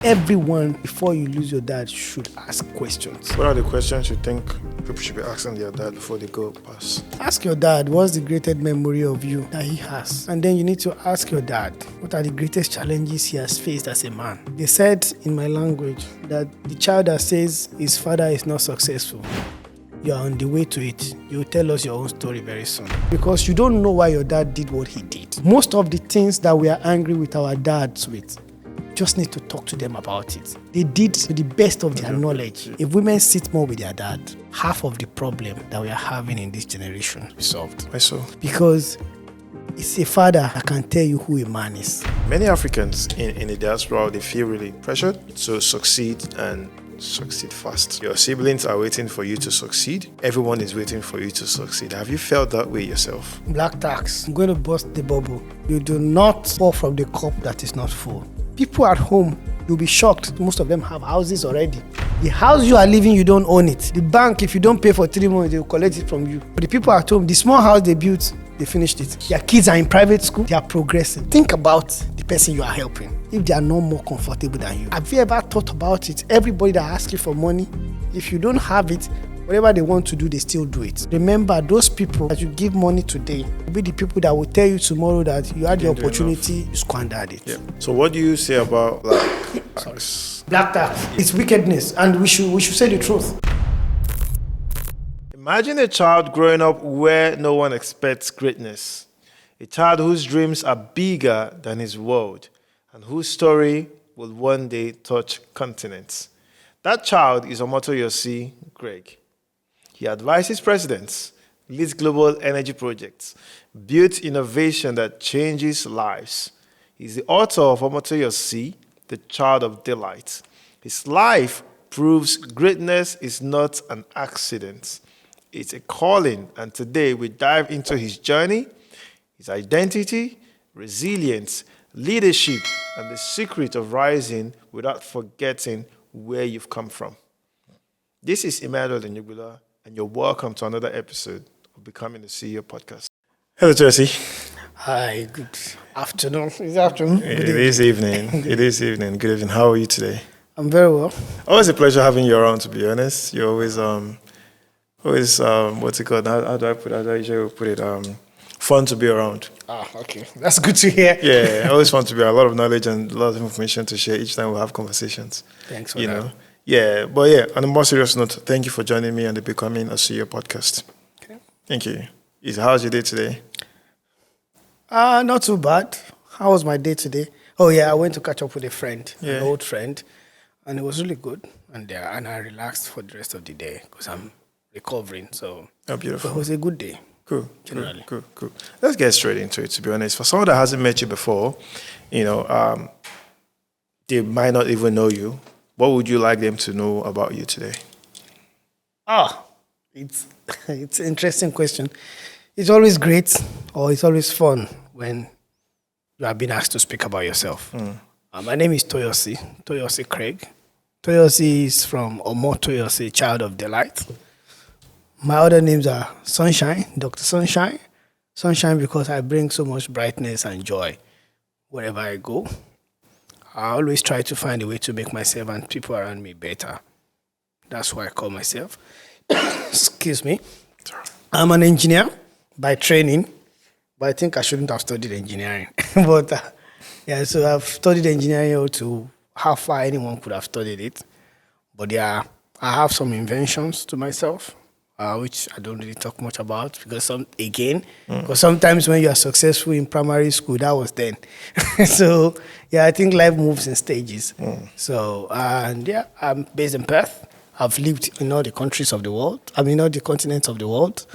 Everyone, before you lose your dad, should ask questions. What are the questions you think people should be asking their dad before they go past? Ask your dad, what's the greatest memory of you that he has? And then you need to ask your dad, what are the greatest challenges he has faced as a man? They said in my language that the child that says his father is not successful, you are on the way to it. You'll tell us your own story very soon. Because you don't know why your dad did what he did. Most of the things that we are angry with our dads with, just need to talk to them about it. They did to the best of their knowledge. If women sit more with their dad, half of the problem that we are having in this generation will be solved. I saw. Because it's a father that can tell you who a man is. Many Africans in the diaspora, they feel really pressured to succeed and succeed fast. Your siblings are waiting for you to succeed. Everyone is waiting for you to succeed. Have you felt that way yourself? Black tax. I'm going to burst the bubble. You do not pour from the cup that is not full. People at home, you'll be shocked. Most of them have houses already. The house you are living, you don't own it. The bank, if you don't pay for 3 months, they will collect it from you. But the people at home, the small house they built, they finished it. Their kids are in private school, they are progressing. Think about the person you are helping. If they are no more comfortable than you. Have you ever thought about it? Everybody that asks you for money, if you don't have it, whatever they want to do, they still do it. Remember, those people that you give money today will be the people that will tell you tomorrow that you had the opportunity, you squandered it. Yeah. So what do you say about black tax? Black tax. It's wickedness, and we should say the truth. Imagine a child growing up where no one expects greatness. A child whose dreams are bigger than his world and whose story will one day touch continents. That child is Omotoyosi Craig. He advises presidents, leads global energy projects, builds innovation that changes lives. He's the author of Omotoyosi, the Child of Delight. His life proves greatness is not an accident. It's a calling, and today we dive into his journey, his identity, resilience, leadership, and the secret of rising without forgetting where you've come from. This is Emmanuel, and you're welcome to another episode of Becoming a CEO podcast. Hello, Tracy. Hi, good afternoon. It's afternoon. It is evening. It is evening. Good evening. How are you today? I'm very well. Always a pleasure having you around, to be honest. You're always what's it called? How do I put it? How do I usually put it? Fun to be around. Okay. That's good to hear. Yeah, always fun to be around. A lot of knowledge and a lot of information to share each time we have conversations. Thanks for that. Yeah, but yeah, on a more serious note, thank you for joining me on the Becoming a CEO podcast. Okay. Thank you. How's your day today? Not too bad. How was my day today? Oh yeah, I went to catch up with a friend, an old friend, and it was really good. And I relaxed for the rest of the day because I'm recovering. So beautiful. It was a good day. Cool. Generally. Cool. Let's get straight into it, to be honest. For someone that hasn't met you before, they might not even know you. What would you like them to know about you today? It's an interesting question. It's always great, or it's always fun when you are being asked to speak about yourself. My name is Toyosi Craig. Toyosi is from Omotoyosi, Child of Delight. My other names are Sunshine, Dr. Sunshine. Sunshine because I bring so much brightness and joy wherever I go. I always try to find a way to make myself and people around me better. That's why I call myself. Excuse me. I'm an engineer by training, but I think I shouldn't have studied engineering. But so I've studied engineering to how far anyone could have studied it. But I have some inventions to myself, which I don't really talk much about because sometimes when you are successful in primary school, that was then. So I think life moves in stages. So I'm based in Perth. I've lived in all the countries of the world. All the continents of the world.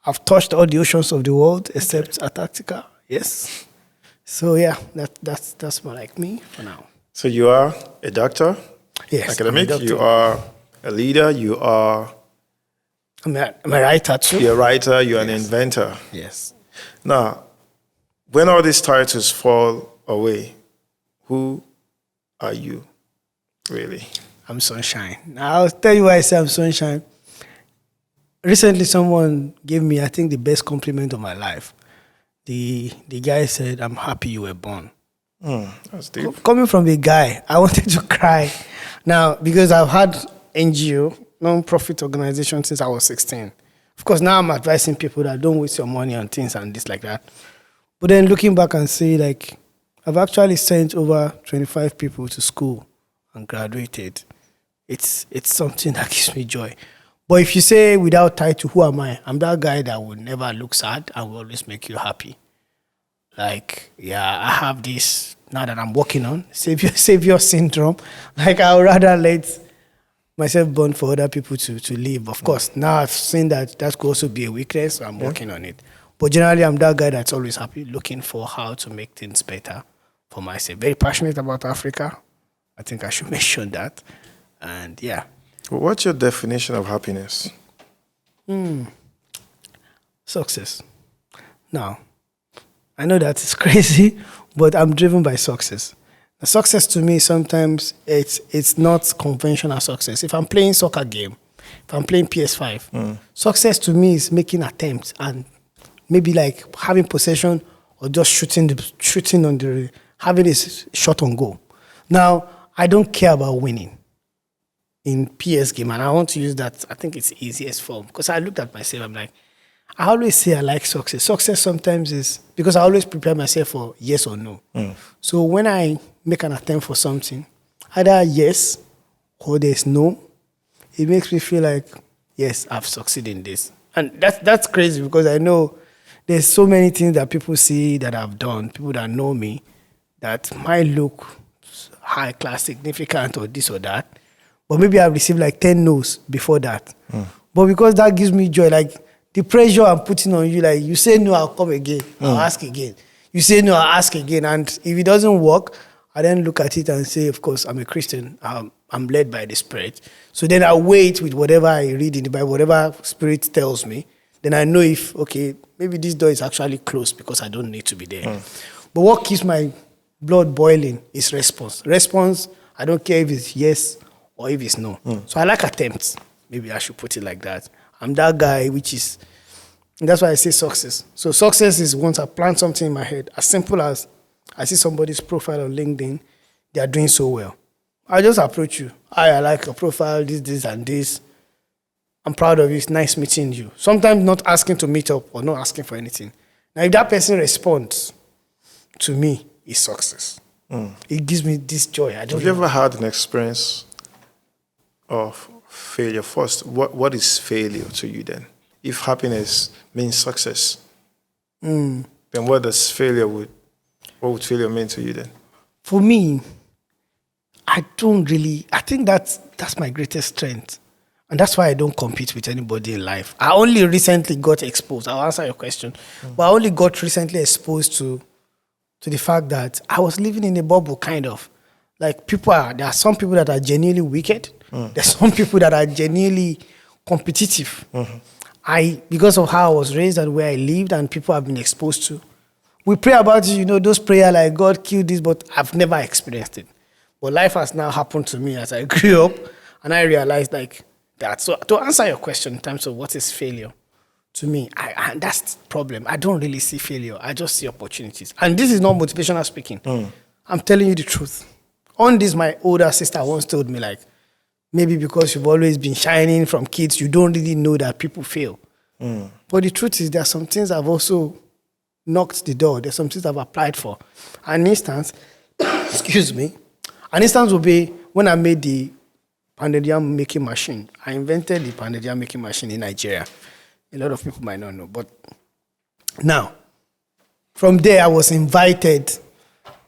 I've touched all the oceans of the world except Antarctica. Yes. So that's more like me for now. So you are a doctor? Yes. Academic? You are a leader? You are... I'm a writer too. You're a writer, you're an inventor. Yes. Now, when all these titles fall away, who are you, really? I'm Sunshine. Now, I'll tell you why I say I'm Sunshine. Recently, someone gave me, I think, the best compliment of my life. The guy said, I'm happy you were born. That's deep. Coming from a guy, I wanted to cry. Now, because I've had NGO, non-profit organization, since I was 16. Of course, now I'm advising people that don't waste your money on things and this like that. But then looking back and see, like, I've actually sent over 25 people to school and graduated. It's something that gives me joy. But if you say without title, who am I? I'm that guy that will never look sad and will always make you happy. Like, yeah, I have this now that I'm working on savior syndrome. Like, I would rather let myself burn for other people to live. Of course, now I've seen that could also be a weakness, so I'm working on it. But generally, I'm that guy that's always happy, looking for how to make things better for myself. Very passionate about Africa. I think I should mention that. And yeah. What's your definition of happiness? Success. Now, I know that it's crazy, but I'm driven by success. The success to me, sometimes it's not conventional success. If I'm playing soccer game, if I'm playing PS5, success to me is making attempts and maybe like having possession or just shooting on the, having a shot on goal. Now, I don't care about winning in PS game, and I want to use that. I think it's the easiest form because I looked at myself. I'm like, I always say I like success. Success sometimes is because I always prepare myself for yes or no. So when I make an attempt for something, either yes or there's no, it makes me feel like, yes, I've succeeded in this. And that's crazy because I know there's so many things that people see that I've done, people that know me, that might look high class, significant, or this or that. But maybe I've received like 10 no's before that. But because that gives me joy, like the pressure I'm putting on you, like you say no, I'll come again, I'll ask again. You say no, I'll ask again. And if it doesn't work, I then look at it and say, of course, I'm a Christian. I'm led by the Spirit. So then I wait with whatever I read in the Bible, whatever Spirit tells me. Then I know if, okay, maybe this door is actually closed because I don't need to be there. But what keeps my blood boiling is response. Response, I don't care if it's yes or if it's no. So I like attempts. Maybe I should put it like that. I'm that guy, which is, that's why I say success. So success is once I plant something in my head, as simple as I see somebody's profile on LinkedIn, they are doing so well. I just approach you. I like your profile, this, and this. I'm proud of you. It's nice meeting you. Sometimes not asking to meet up or not asking for anything. Now, if that person responds to me, it's success. It gives me this joy. Have you ever had an experience of failure? First, what is failure to you then? If happiness means success, then what would failure mean to you then? For me, I think that's my greatest strength. And that's why I don't compete with anybody in life. I only recently got exposed. I'll answer your question. But I only got recently exposed to the fact that I was living in a bubble, kind of. Like there are some people that are genuinely wicked. There's some people that are genuinely competitive. Because of how I was raised and where I lived and people I've been exposed to, we pray about it, those prayers like God killed this, but I've never experienced it. But life has now happened to me as I grew up and I realized like that. So to answer your question in terms of what is failure, to me, that's the problem. I don't really see failure. I just see opportunities. And this is not motivational speaking. I'm telling you the truth. On this, my older sister once told me like, maybe because you've always been shining from kids, you don't really know that people fail. But the truth is there are some things I've also knocked the door. There's some things I've applied for. An instance, excuse me, an instance would be when I made the pounded yam making machine. I invented the pounded yam making machine in Nigeria. A lot of people might not know. But now, from there, I was invited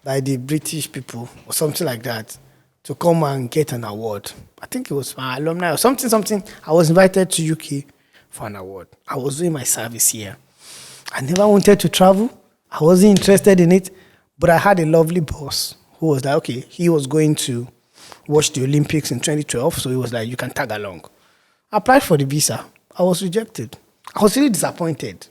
by the British people or something like that to come and get an award. I think it was my alumni or something. I was invited to UK for an award. I was doing my service here. I never wanted to travel. I wasn't interested in it. But I had a lovely boss who was like, okay, he was going to watch the Olympics in 2012. So he was like, you can tag along. I applied for the visa. I was rejected. I was really disappointed.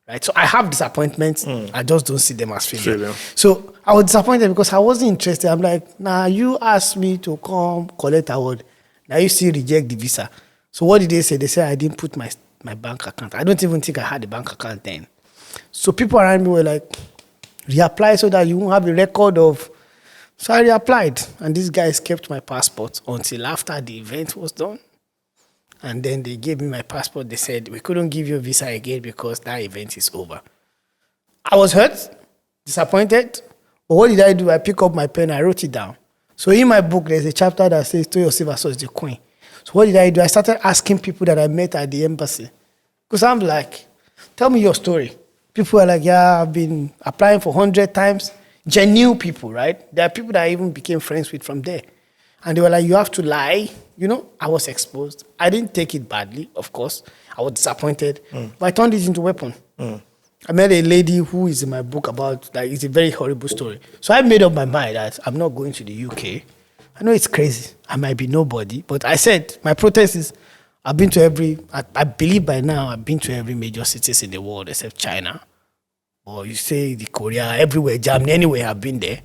Right? So I have disappointments. I just don't see them as failure. So I was disappointed because I wasn't interested. I'm like, nah, you asked me to come collect award. Now you still reject the visa. So what did they say? They said I didn't put my bank account. I don't even think I had a bank account then. So people around me were like, reapply so that you won't have a record of. So I reapplied, and these guys kept my passport until after the event was done. And then they gave me my passport. They said, we couldn't give you a visa again because that event is over. I was hurt, disappointed. But what did I do? I picked up my pen, I wrote it down. So in my book, there's a chapter that says Toyosi versus the Queen. So what did I do? I started asking people that I met at the embassy. Because I'm like, tell me your story. People are like, yeah, I've been applying for 100 times. Genuine people, right? There are people that I even became friends with from there. And they were like, you have to lie. I was exposed. I didn't take it badly, of course. I was disappointed. But I turned it into a weapon. I met a lady who is in my book about, like, it's a very horrible story. So I made up my mind that I'm not going to the UK. I know it's crazy. I might be nobody. But I said, my protest is, I've been to I believe by now, I've been to every major cities in the world except China. Or you say the Korea, everywhere, Germany, anywhere I've been there.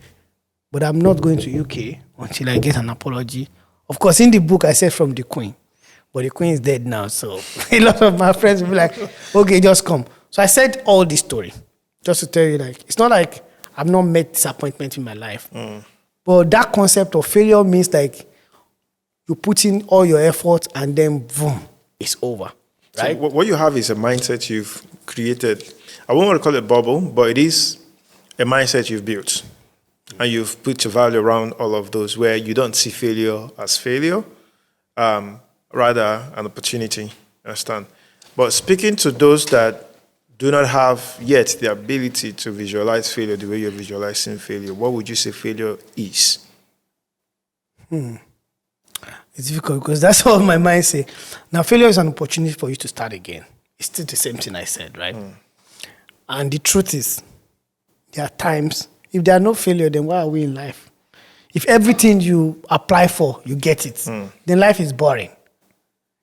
But I'm not going to UK until I get an apology. Of course, in the book, I said from the Queen. But the Queen is dead now. So a lot of my friends will be like, okay, just come. So I said all this story just to tell you, like, it's not like I've not met disappointment in my life. But that concept of failure means like you put in all your effort and then boom, it's over. Right? So what you have is a mindset you've created. I won't want to call it a bubble, but it is a mindset you've built. And you've put your value around all of those where you don't see failure as failure, rather an opportunity. Understand? But speaking to those that do not have yet the ability to visualize failure the way you're visualizing failure, what would you say failure is? It's difficult because that's all my mind say. Now, failure is an opportunity for you to start again. It's still the same thing I said, right? And the truth is, there are times, if there are no failure, then why are we in life? If everything you apply for, you get it, then life is boring.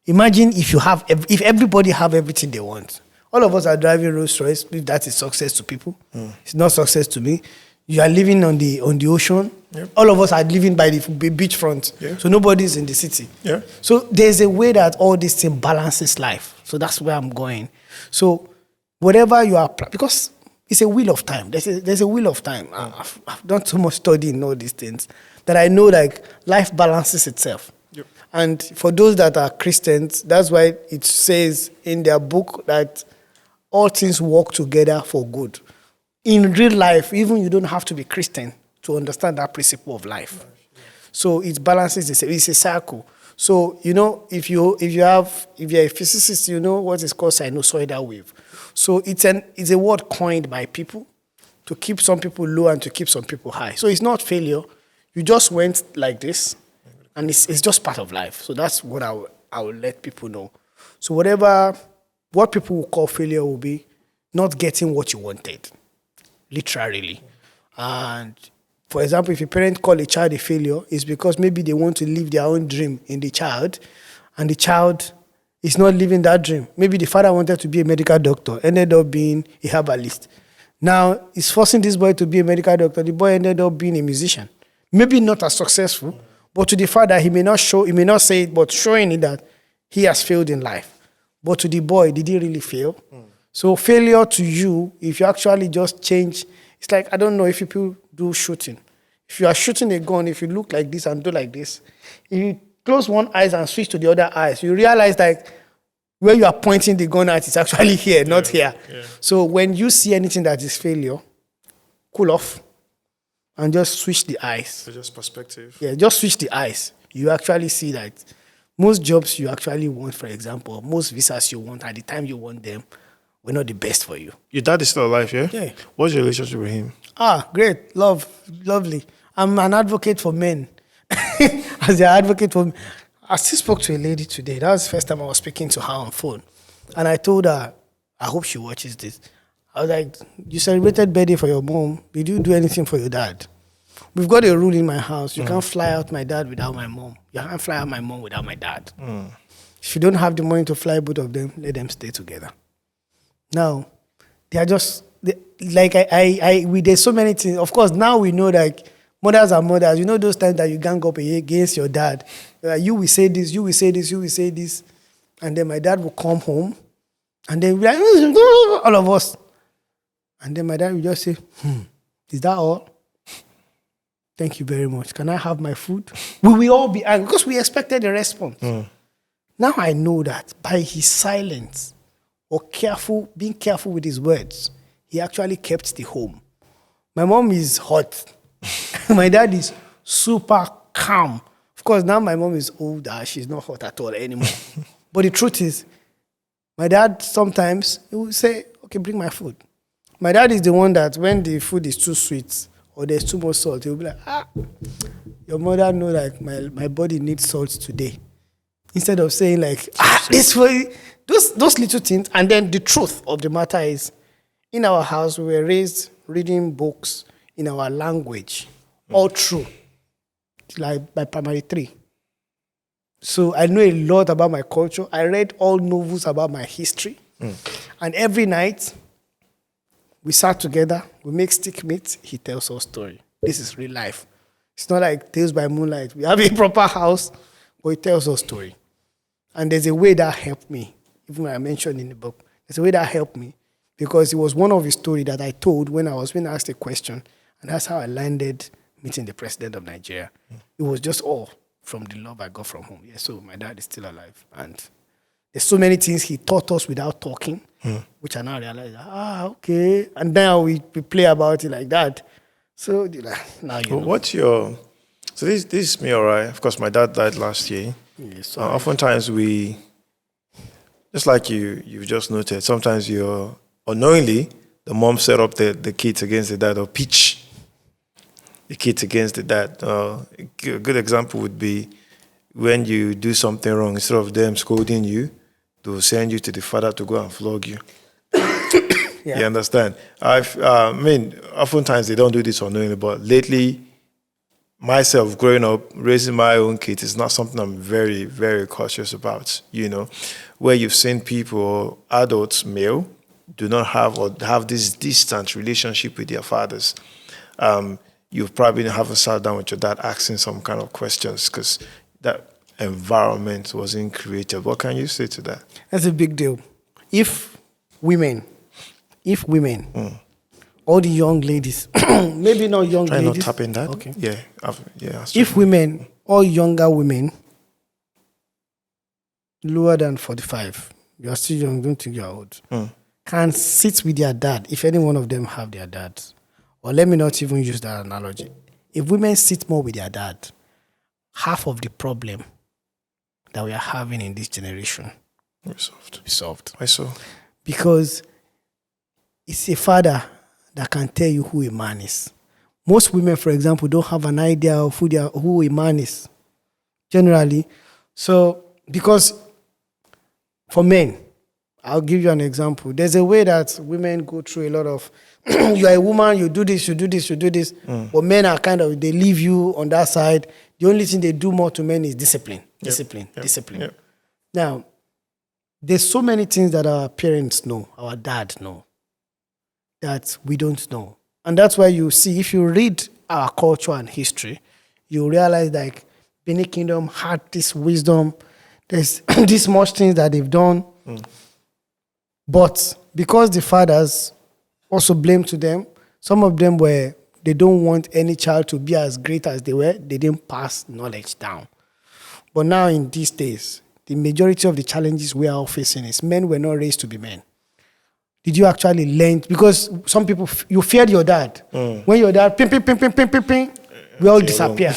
Imagine if everybody have everything they want. All of us are driving Rolls Royce. If that is success to people, it's not success to me. You are living on the ocean. Yep. All of us are living by the beachfront. Yeah. So nobody's in the city. Yeah. So there's a way that all this thing balances life. So that's where I'm going. So whatever you apply, because it's a wheel of time. There's a wheel of time. I've done so much study in all these things that I know like life balances itself. Yep. And for those that are Christians, that's why it says in their book that all things work together for good. In real life, even you don't have to be Christian to understand that principle of life. So it balances itself. It's a circle. So, if you're a physicist, you know what is called sinusoidal wave. So it's a word coined by people to keep some people low and to keep some people high. So it's not failure. You just went like this, and it's just part of life. So that's what I will let people know. So what people will call failure will be not getting what you wanted, literally. And for example, if a parent call a child a failure, it's because maybe they want to live their own dream in the child, and the child is not living that dream. Maybe the father wanted to be a medical doctor, ended up being a herbalist. Now, he's forcing this boy to be a medical doctor. The boy ended up being a musician. Maybe not as successful, but to the father, he may not say it, but showing it that he has failed in life. But to the boy, did he really fail? So failure to you, if you actually just change, it's like, I don't know if people do shooting. If you are shooting a gun, if you look like this and do like this, if you close one eye and switch to the other eye, you realize that where you are pointing the gun at is actually here, not here. Yeah. So when you see anything that is failure, cool off and just switch the eyes. So just perspective. Yeah, just switch the eyes. You actually see that most jobs you actually want, for example, most visas you want at the time you want them, were not the best for you. Your dad is still alive, yeah? Yeah. What's your relationship with him? Great. Lovely. I'm an advocate for men. As an advocate for men. I still spoke to a lady today. That was the first time I was speaking to her on phone. And I told her, I hope she watches this. I was like, you celebrated birthday for your mom. Did you do anything for your dad? We've got a rule in my house. You can't fly out my dad without my mom. You can't fly out my mom without my dad. If you don't have the money to fly both of them, let them stay together. Now, they are just, there's so many things. Of course, now we know that mothers are mothers. You know those times that you gang up against your dad. You will say this, you will say this, you will say this. And then my dad will come home. And then we'll be like, all of us. And then my dad will just say, Is that all? Thank you very much. Can I have my food? We will all be angry because we expected a response. Now I know that by his silence or being careful with his words, he actually kept the home. My mom is hot. My dad is super calm. Of course, now my mom is older. She's not hot at all anymore. But the truth is, my dad sometimes he will say, okay, bring my food. My dad is the one that when the food is too sweet or there's too much salt, he'll be like, your mother know that my body needs salt today. Instead of saying like, this way, those little things. And then the truth of the matter is, in our house, we were raised reading books in our language, all through, like by primary 3. So I know a lot about my culture. I read all novels about my history. And every night, we sat together, we make stick meat, he tells us story. This is real life. It's not like Tales by Moonlight. We have a proper house, but he tells us story. And there's a way that helped me, even when I mentioned in the book. There's a way that helped me because it was one of his stories that I told when I was being asked a question. And that's how I landed meeting the president of Nigeria. It was just all from the love I got from home. Yeah, so my dad is still alive. And there's so many things he taught us without talking, which I now realize, okay. And now we play about it like that. So now you know. What's your... So this is me, all right? Of course, my dad died last year. Yes, oftentimes we... Just like you just noted, sometimes you're... Unknowingly, the mom set up the kids against the dad or pitch the kids against the dad. A good example would be when you do something wrong, instead of them scolding you, they'll send you to the father to go and flog you. Yeah. You understand? I mean, oftentimes they don't do this unknowingly, but lately, myself growing up, raising my own kids is not something I'm very, very cautious about, where you've seen people, adults, male, do not have or have this distant relationship with their fathers. You probably haven't sat down with your dad asking some kind of questions because that environment wasn't created. What can you say to that? That's a big deal. If women, all the young ladies, maybe not young Try ladies. not tapping that. Okay. Yeah. If women, all younger women, lower than 45, you are still young, don't think you are old, can sit with their dad, if any one of them have their dads, or let me not even use that analogy. If women sit more with their dad, half of the problem that we are having in this generation will be solved. I saw. Because it's a father that can tell you who a man is. Most women, for example, don't have an idea of who a man is, generally. So, because for men, I'll give you an example. There's a way that women go through a lot of, you are a woman, you do this, you do this, you do this. But men are they leave you on that side. The only thing they do more to men is discipline. Discipline. Yep. Now, there's so many things that our parents know, our dad know, that we don't know. And that's why you see, if you read our culture and history, you realize like Benin Kingdom had this wisdom. There's this much things that they've done. But because the fathers also blame to them, some of them they don't want any child to be as great as they were. They didn't pass knowledge down. But now in these days, the majority of the challenges we are all facing is men were not raised to be men. Did you actually learn? Because some people, you feared your dad. When your dad, ping, we all disappear.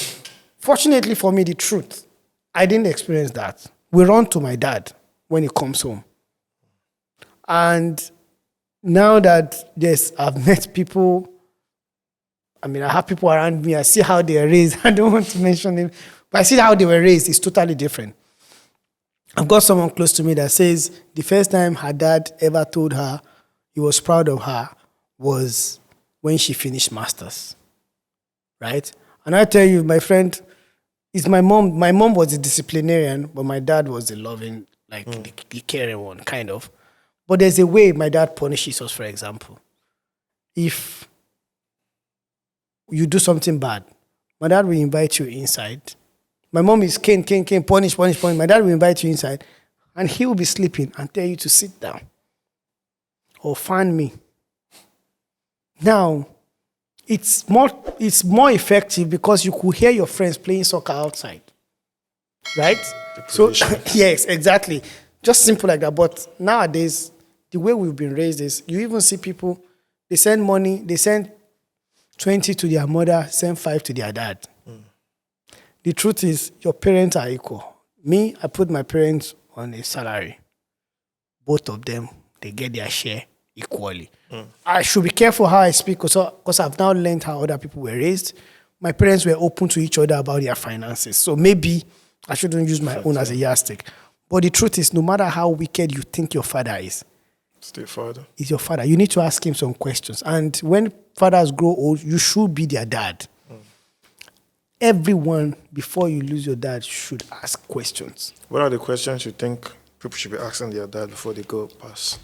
Fortunately for me, the truth, I didn't experience that. We run to my dad when he comes home. And now that I've met people, I have people around me, I see how they are raised. I don't want to mention them, but I see how they were raised. It's totally different. I've got someone close to me that says the first time her dad ever told her he was proud of her was when she finished masters, right? And I tell you, my friend, it's my mom. My mom was a disciplinarian, but my dad was a loving, the caring one, kind of. But there's a way my dad punishes us, for example. If you do something bad, my dad will invite you inside. My mom is cane, punish. My dad will invite you inside, and he will be sleeping and tell you to sit down or fan me. Now, it's more effective because you could hear your friends playing soccer outside, right? So yes, exactly, just simple like that. But nowadays, the way we've been raised is you even see people, they send money, they send 20 to their mother, send 5 to their dad. The truth is, your parents are equal. Me, I put my parents on a salary. Both of them, they get their share equally. I should be careful how I speak because I've now learned how other people were raised. My parents were open to each other about their finances. So maybe I shouldn't use my own as a yardstick. But the truth is, no matter how wicked you think your father is, Still father. is your father. You need to ask him some questions. And when fathers grow old, you should be their dad. Everyone, before you lose your dad, should ask questions. What are the questions you think people should be asking their dad before they go past?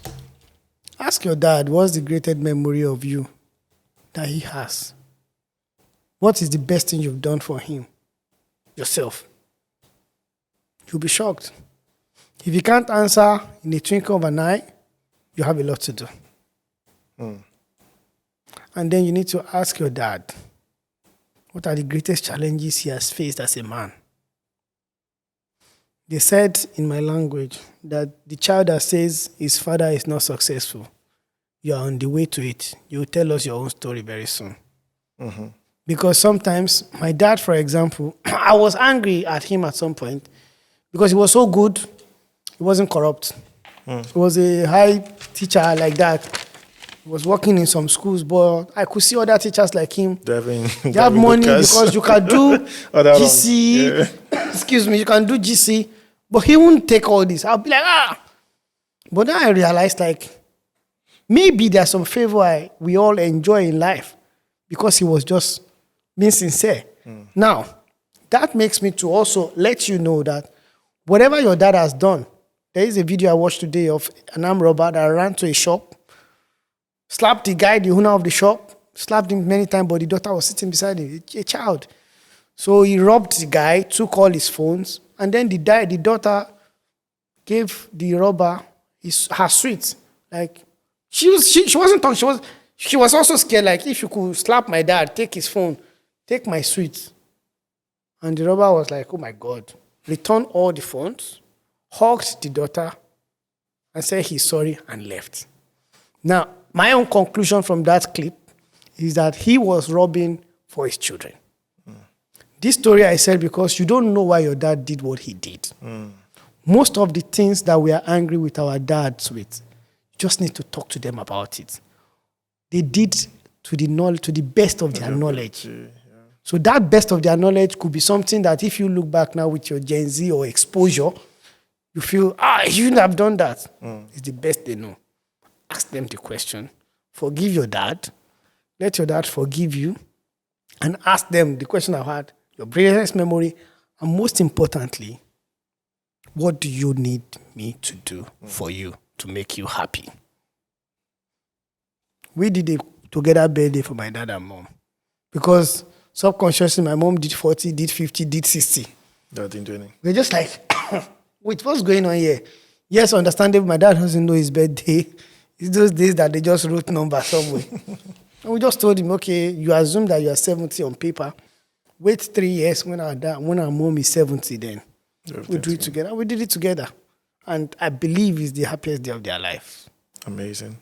Ask your dad, what's the greatest memory of you that he has? What is the best thing you've done for him? Yourself. You'll be shocked. If you can't answer in the twinkle of an eye, you have a lot to do. And then you need to ask your dad, what are the greatest challenges he has faced as a man? They said in my language that the child that says his father is not successful, you are on the way to it. You will tell us your own story very soon. Because sometimes, my dad, for example, I was angry at him at some point because he was so good, he wasn't corrupt. He was a high teacher like that. He was working in some schools, but I could see other teachers like him. They have money because you can do GC. Excuse me, you can do GC, but he won't take all this. I'll be like, But then I realized, like, maybe there's some favor we all enjoy in life because he was just being sincere. Now, that makes me to also let you know that whatever your dad has done, there is a video I watched today of an armed robber that ran to a shop, slapped the guy, the owner of the shop, slapped him many times, but the daughter was sitting beside him, a child. So he robbed the guy, took all his phones, and then the daughter gave the robber her sweets. Like, she wasn't talking, she was also scared, like, if you could slap my dad, take his phone, take my sweets. And the robber was like, oh my God, returned all the phones, hugged the daughter, and said he's sorry and left. Now, my own conclusion from that clip is that he was robbing for his children. This story I said because you don't know why your dad did what he did. Most of the things that we are angry with our dads with, you just need to talk to them about it. They did to the best of their knowledge. So that best of their knowledge could be something that if you look back now with your Gen Z or exposure, you feel, you shouldn't have done that. It's the best they know. Ask them the question. Forgive your dad. Let your dad forgive you. And ask them the question I had, your greatest memory, and most importantly, what do you need me to do for you to make you happy? We did a together birthday for my dad and mom. Because subconsciously, my mom did 40, did 50, did 60. That didn't do anything. We're just like, wait, what's going on here? Yes, understandable, my dad doesn't know his birthday. It's those days that they just wrote numbers somewhere. And we just told him, okay, you assume that you are 70 on paper. Wait 3 years when our mom is 70, then we do it together. We did it together. And I believe it's the happiest day of their life. Amazing.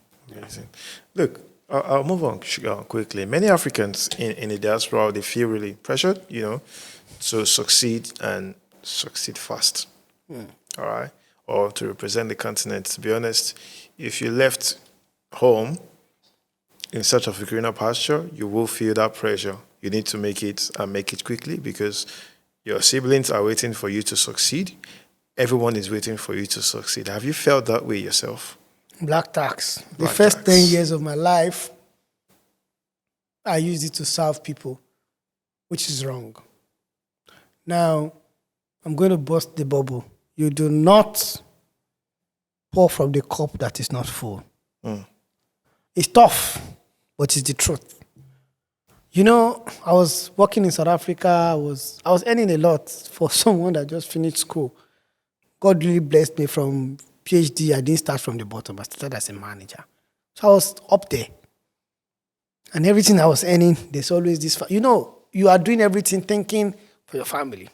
Look, I'll move on quickly. Many Africans in the diaspora, they feel really pressured, to succeed and succeed fast. All right? Or to represent the continent. To be honest, if you left home in search of a greener pasture, you will feel that pressure. You need to make it and make it quickly because your siblings are waiting for you to succeed. Everyone is waiting for you to succeed. Have you felt that way yourself? Black tax. The first 10 years of my life, I used it to serve people, which is wrong. Now, I'm going to burst the bubble. You do not pour from the cup that is not full. It's tough, but it's the truth. I was working in South Africa. I was earning a lot for someone that just finished school. God really blessed me from PhD. I didn't start from the bottom. I started as a manager. So I was up there. And everything I was earning, there's always this. You are doing everything thinking for your family.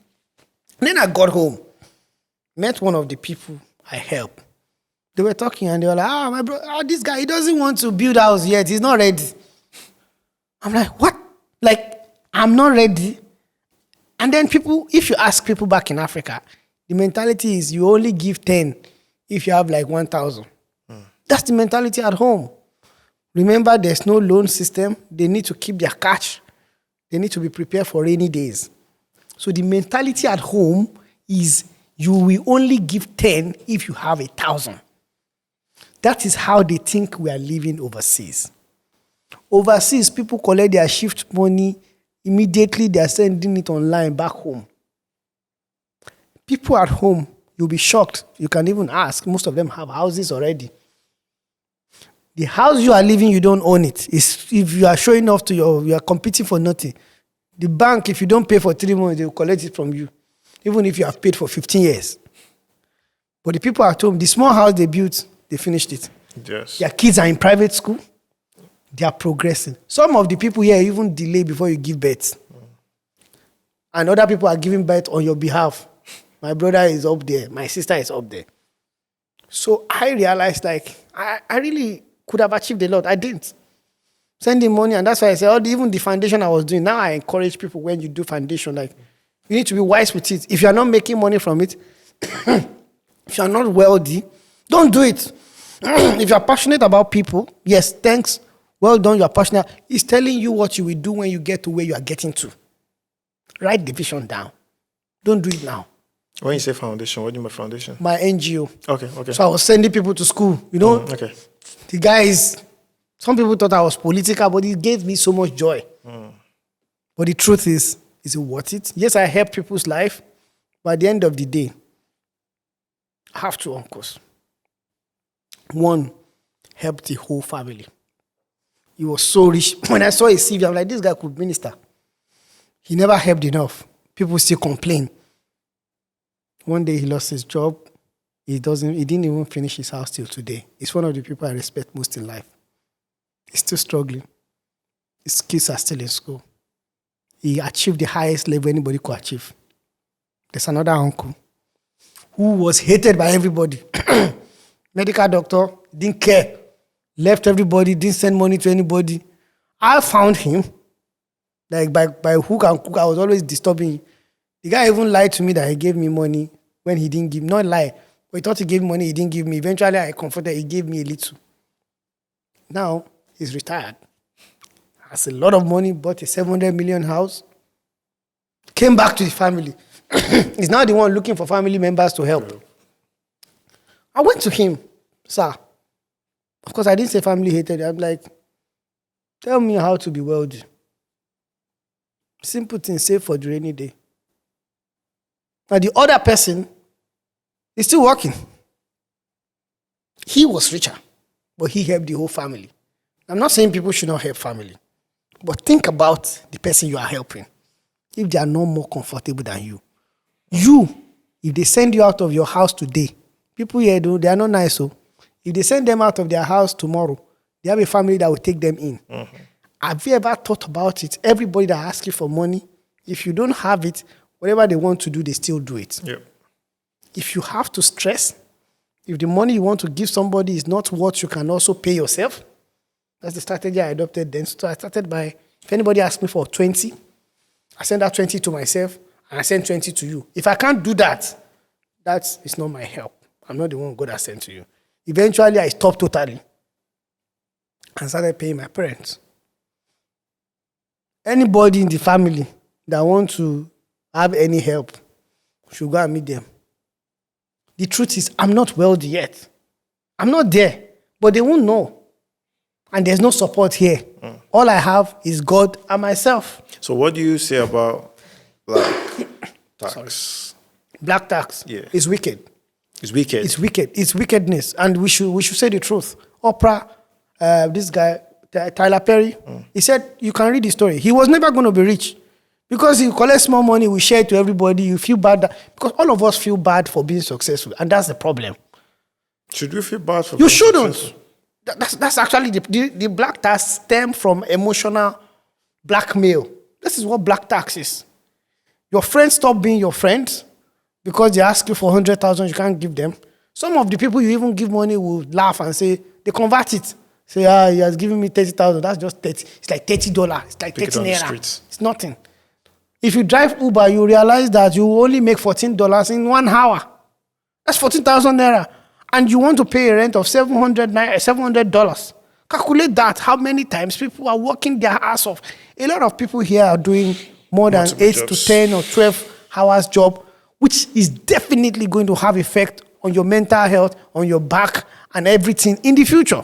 And then I got home, met one of the people I help. They were talking and they were like, my bro, this guy, he doesn't want to build a house yet. He's not ready. I'm like, what? Like, I'm not ready. And then if you ask people back in Africa, the mentality is you only give 10 if you have like 1,000. That's the mentality at home. Remember, there's no loan system. They need to keep their cash. They need to be prepared for rainy days. So the mentality at home is you will only give 10 if you have 1,000. That is how they think we are living overseas. Overseas, people collect their shift money. Immediately, they are sending it online back home. People at home, you'll be shocked. You can even ask. Most of them have houses already. The house you are living, you don't own it. If you are showing off you are competing for nothing. The bank, if you don't pay for 3 months, they will collect it from you, even if you have paid for 15 years. But the people at home, the small house they built, they finished it. Yes. Their kids are in private school. They are progressing. Some of the people here even delay before you give birth. And other people are giving birth on your behalf. My brother is up there. My sister is up there. So I realized I really could have achieved a lot. I didn't. Sending money, and that's why I said, even the foundation I was doing, now I encourage people when you do foundation, you need to be wise with it. If you are not making money from it, if you are not wealthy, don't do it. If you are passionate about people, yes, thanks. Well done, you are passionate. It's telling you what you will do when you get to where you are getting to. Write the vision down. Don't do it now. When you say foundation, what do you mean by foundation? My NGO. Okay. So I was sending people to school, Okay. The guys, some people thought I was political, but it gave me so much joy. But the truth is it worth it? Yes, I help people's life, but at the end of the day, I have two uncles. One helped the whole family. He was so rich. When I saw his CV, I'm like, this guy could minister. He never helped enough. People still complain. One day he lost his job. He didn't even finish his house till today. He's one of the people I respect most in life. He's still struggling. His kids are still in school. He achieved the highest level anybody could achieve. There's another uncle who was hated by everybody. Medical doctor, didn't care. Left everybody, didn't send money to anybody. I found him. By hook and crook, I was always disturbing him. The guy even lied to me that he gave me money when he didn't give. Not lie. But he thought he gave me money, he didn't give me. Eventually, I confronted, he gave me a little. Now, he's retired. Has a lot of money, bought a 700 million house. Came back to his family. He's now the one looking for family members to help. I went to him, sir. Of course, I didn't say family hated. I'm like, tell me how to be wealthy. Simple thing, save for the rainy day. Now, the other person is still working. He was richer, but he helped the whole family. I'm not saying people should not help family, but think about the person you are helping. If they are no more comfortable than you, if they send you out of your house today, people here, they are not nice. So if they send them out of their house tomorrow, they have a family that will take them in. Mm-hmm. Have you ever thought about it? Everybody that asks you for money, if you don't have it, whatever they want to do, they still do it. Yep. If you have to stress, if the money you want to give somebody is not what you can also pay yourself, that's the strategy I adopted then. So I started by, if anybody asks me for 20, I send that 20 to myself, and I send 20 to you. If I can't do that, that is not my help. I'm not the one God has sent to you. Eventually, I stopped totally and started paying my parents. Anybody in the family that wants to have any help should go and meet them. The truth is, I'm not wealthy yet. I'm not there, but they won't know. And there's no support here. All I have is God and myself. So what do you say about black tax? Black tax is wicked. It's wicked. It's wicked. It's wickedness. And we should say the truth. Oprah, this guy, Tyler Perry, he said, you can read the story. He was never going to be rich. Because he collects more money, we share it to everybody, you feel bad. Because all of us feel bad for being successful. And that's the problem. Should we feel bad for You shouldn't. That's actually the black tax stem from emotional blackmail. This is what black tax is. Your friends stop being your friends because they ask you for 100,000, you can't give them. Some of the people you even give money will laugh and say, they convert it. Say, he has given me 30,000. That's just 30. It's like $30. It's like 30 naira. It's nothing. If you drive Uber, you realize that you only make $14 in 1 hour. That's 14,000 naira. And you want to pay a rent of $700. Calculate that, how many times people are working their ass off. A lot of people here are doing more than multiple 8 jobs. To 10 or 12 hours job, which is definitely going to have effect on your mental health, on your back, and everything in the future.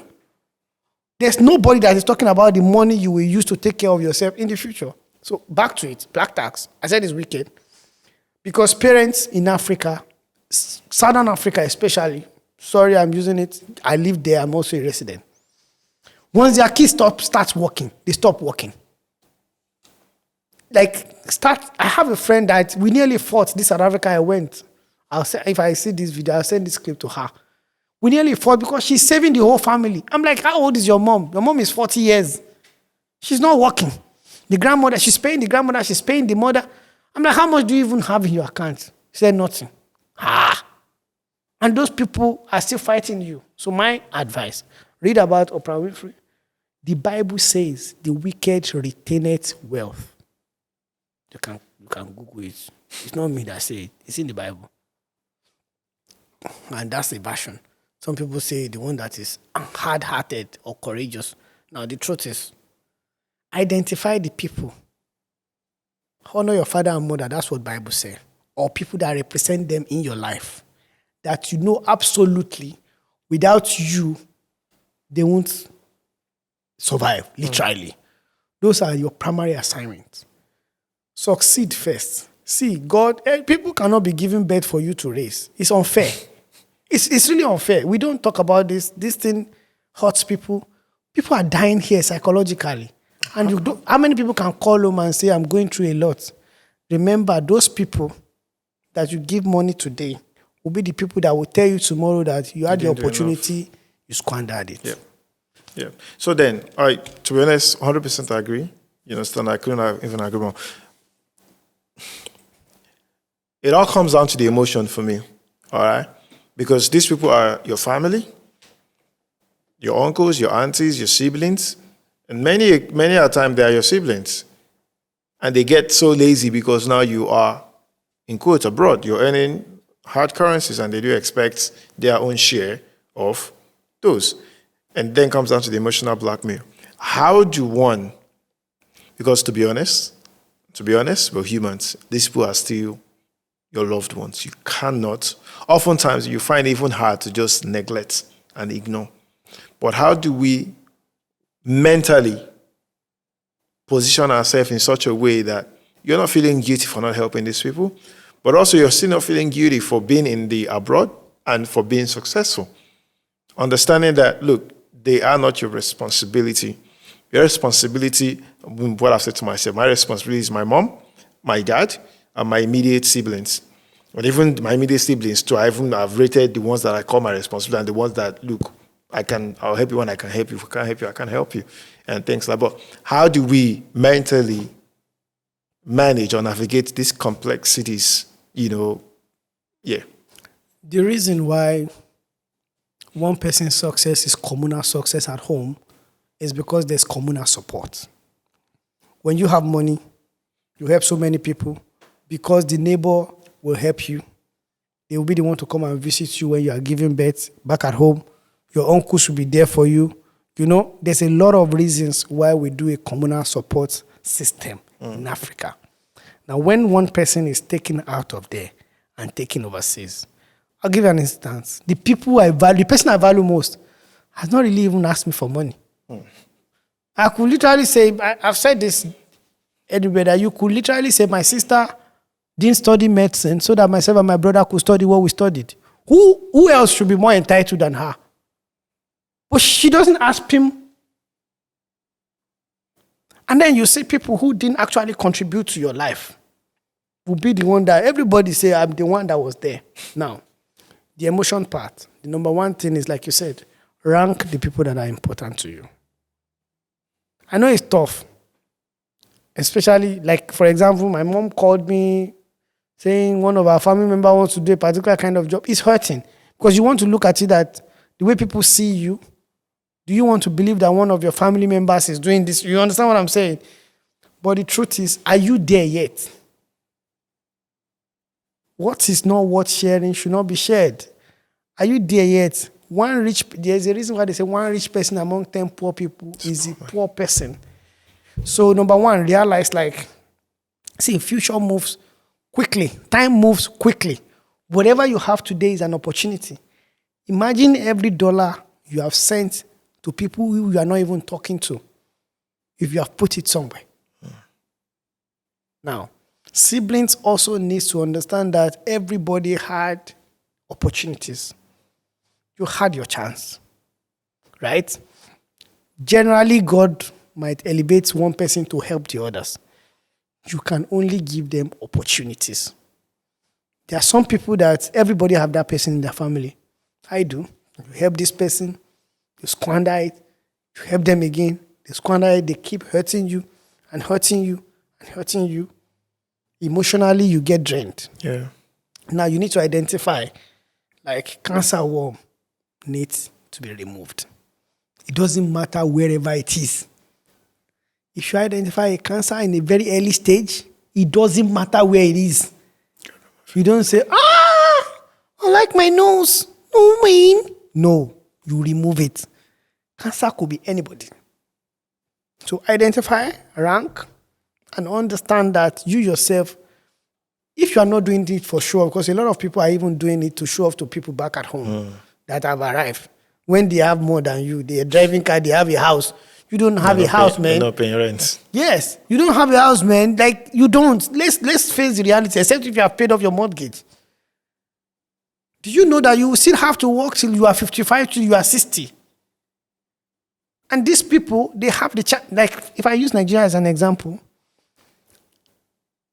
There's nobody that is talking about the money you will use to take care of yourself in the future. So back to it, black tax. I said it's wicked because parents in Africa, Southern Africa especially, sorry I'm using it, I live there, I'm also a resident. Once their kids start working, they stop working. I have a friend that we nearly fought. This South Africa I went. If I see this video, I'll send this clip to her. We nearly fought because she's saving the whole family. I'm like, how old is your mom? Your mom is 40 years. She's not working. The grandmother, she's paying the grandmother, she's paying the mother. I'm like, how much do you even have in your account? She said, nothing. And those people are still fighting you. So my advice, read about Oprah Winfrey. The Bible says the wicked retaineth wealth. You can Google it. It's not me that say it. It's in the Bible. And that's a version. Some people say the one that is hard-hearted or courageous. Now, the truth is, identify the people. Honor your father and mother. That's what the Bible says. Or people that represent them in your life. That you know absolutely, without you, they won't survive, literally. Those are your primary assignments. Succeed first. See, God, people cannot be giving birth for you to raise. It's unfair. It's really unfair. We don't talk about this. This thing hurts people. People are dying here psychologically. And how many people can call home and say, I'm going through a lot? Remember, those people that you give money today will be the people that will tell you tomorrow that you had the opportunity, you squandered it. Yeah. So then, to be honest, 100% I agree. You understand? I couldn't even agree more. It all comes down to the emotion for me, all right? Because these people are your family, your uncles, your aunties, your siblings, and many a time they are your siblings. And they get so lazy because now you are, in quotes, abroad. You're earning hard currencies and they do expect their own share of those. And then comes down to the emotional blackmail. How do one, because to be honest, we're humans. These people are still your loved ones. You cannot, oftentimes you find it even hard to just neglect and ignore. But how do we mentally position ourselves in such a way that you're not feeling guilty for not helping these people, but also you're still not feeling guilty for being in the abroad and for being successful? Understanding that, look, they are not your responsibility. Your responsibility, what I've said to myself, my responsibility is my mom, my dad, and my immediate siblings. But even my immediate siblings too, I've rated the ones that I call my responsibility and the ones that, look, I'll help you when I can help you. If I can't help you, I can't help you. And things like that. But how do we mentally manage or navigate these complexities, The reason why one person's success is communal success at home is because there's communal support. When you have money, you help so many people because the neighbor will help you. They will be the one to come and visit you when you are giving birth back at home. Your uncle should be there for you. There's a lot of reasons why we do a communal support system in Africa. Now, when one person is taken out of there and taken overseas, I'll give you an instance. The person I value most has not really even asked me for money. I could literally say, I've said this anywhere, that you could literally say my sister didn't study medicine so that myself and my brother could study what we studied. Who else should be more entitled than her? But she doesn't ask him. And then you see people who didn't actually contribute to your life will be the one that everybody say, I'm the one that was there. Now, the emotion part, the number one thing is, like you said, rank the people that are important to you. I know it's tough. Especially, like, for example, my mom called me saying one of our family members wants to do a particular kind of job. It's hurting because you want to look at it that the way people see you, do you want to believe that one of your family members is doing this? You understand what I'm saying? But the truth is, are you there yet? What is not worth sharing should not be shared. Are you there yet? There's a reason why they say one rich person among 10 poor people is a poor person. So number one, realize future moves quickly. Time moves quickly. Whatever you have today is an opportunity. Imagine every dollar you have sent to people who you are not even talking to if you have put it somewhere. Now, siblings also need to understand that everybody had opportunities. You had your chance, right? Generally, God might elevate one person to help the others. You can only give them opportunities. There are some people that everybody have that person in their family. I do. You help this person, you squander it. You help them again, they squander it. They keep hurting you and hurting you and hurting you. Emotionally, you get drained. Yeah. Now, you need to identify, cancer worm needs to be removed. It doesn't matter wherever it is. If you identify a cancer in a very early stage, it doesn't matter where it is. You don't say, I like my nose. No, man. No, you remove it. Cancer could be anybody. So identify, rank, and understand that you yourself, if you are not doing it for sure, because a lot of people are even doing it to show off to people back at home that have arrived. When they have more than you, they are driving car, they have a house. You don't have a house, man. You're not paying rent. Yes, you don't have a house, man. You don't. Let's face the reality, except if you have paid off your mortgage. Do you know that you will still have to work till you are 55, till you are 60? And these people, they have the chance. If I use Nigeria as an example,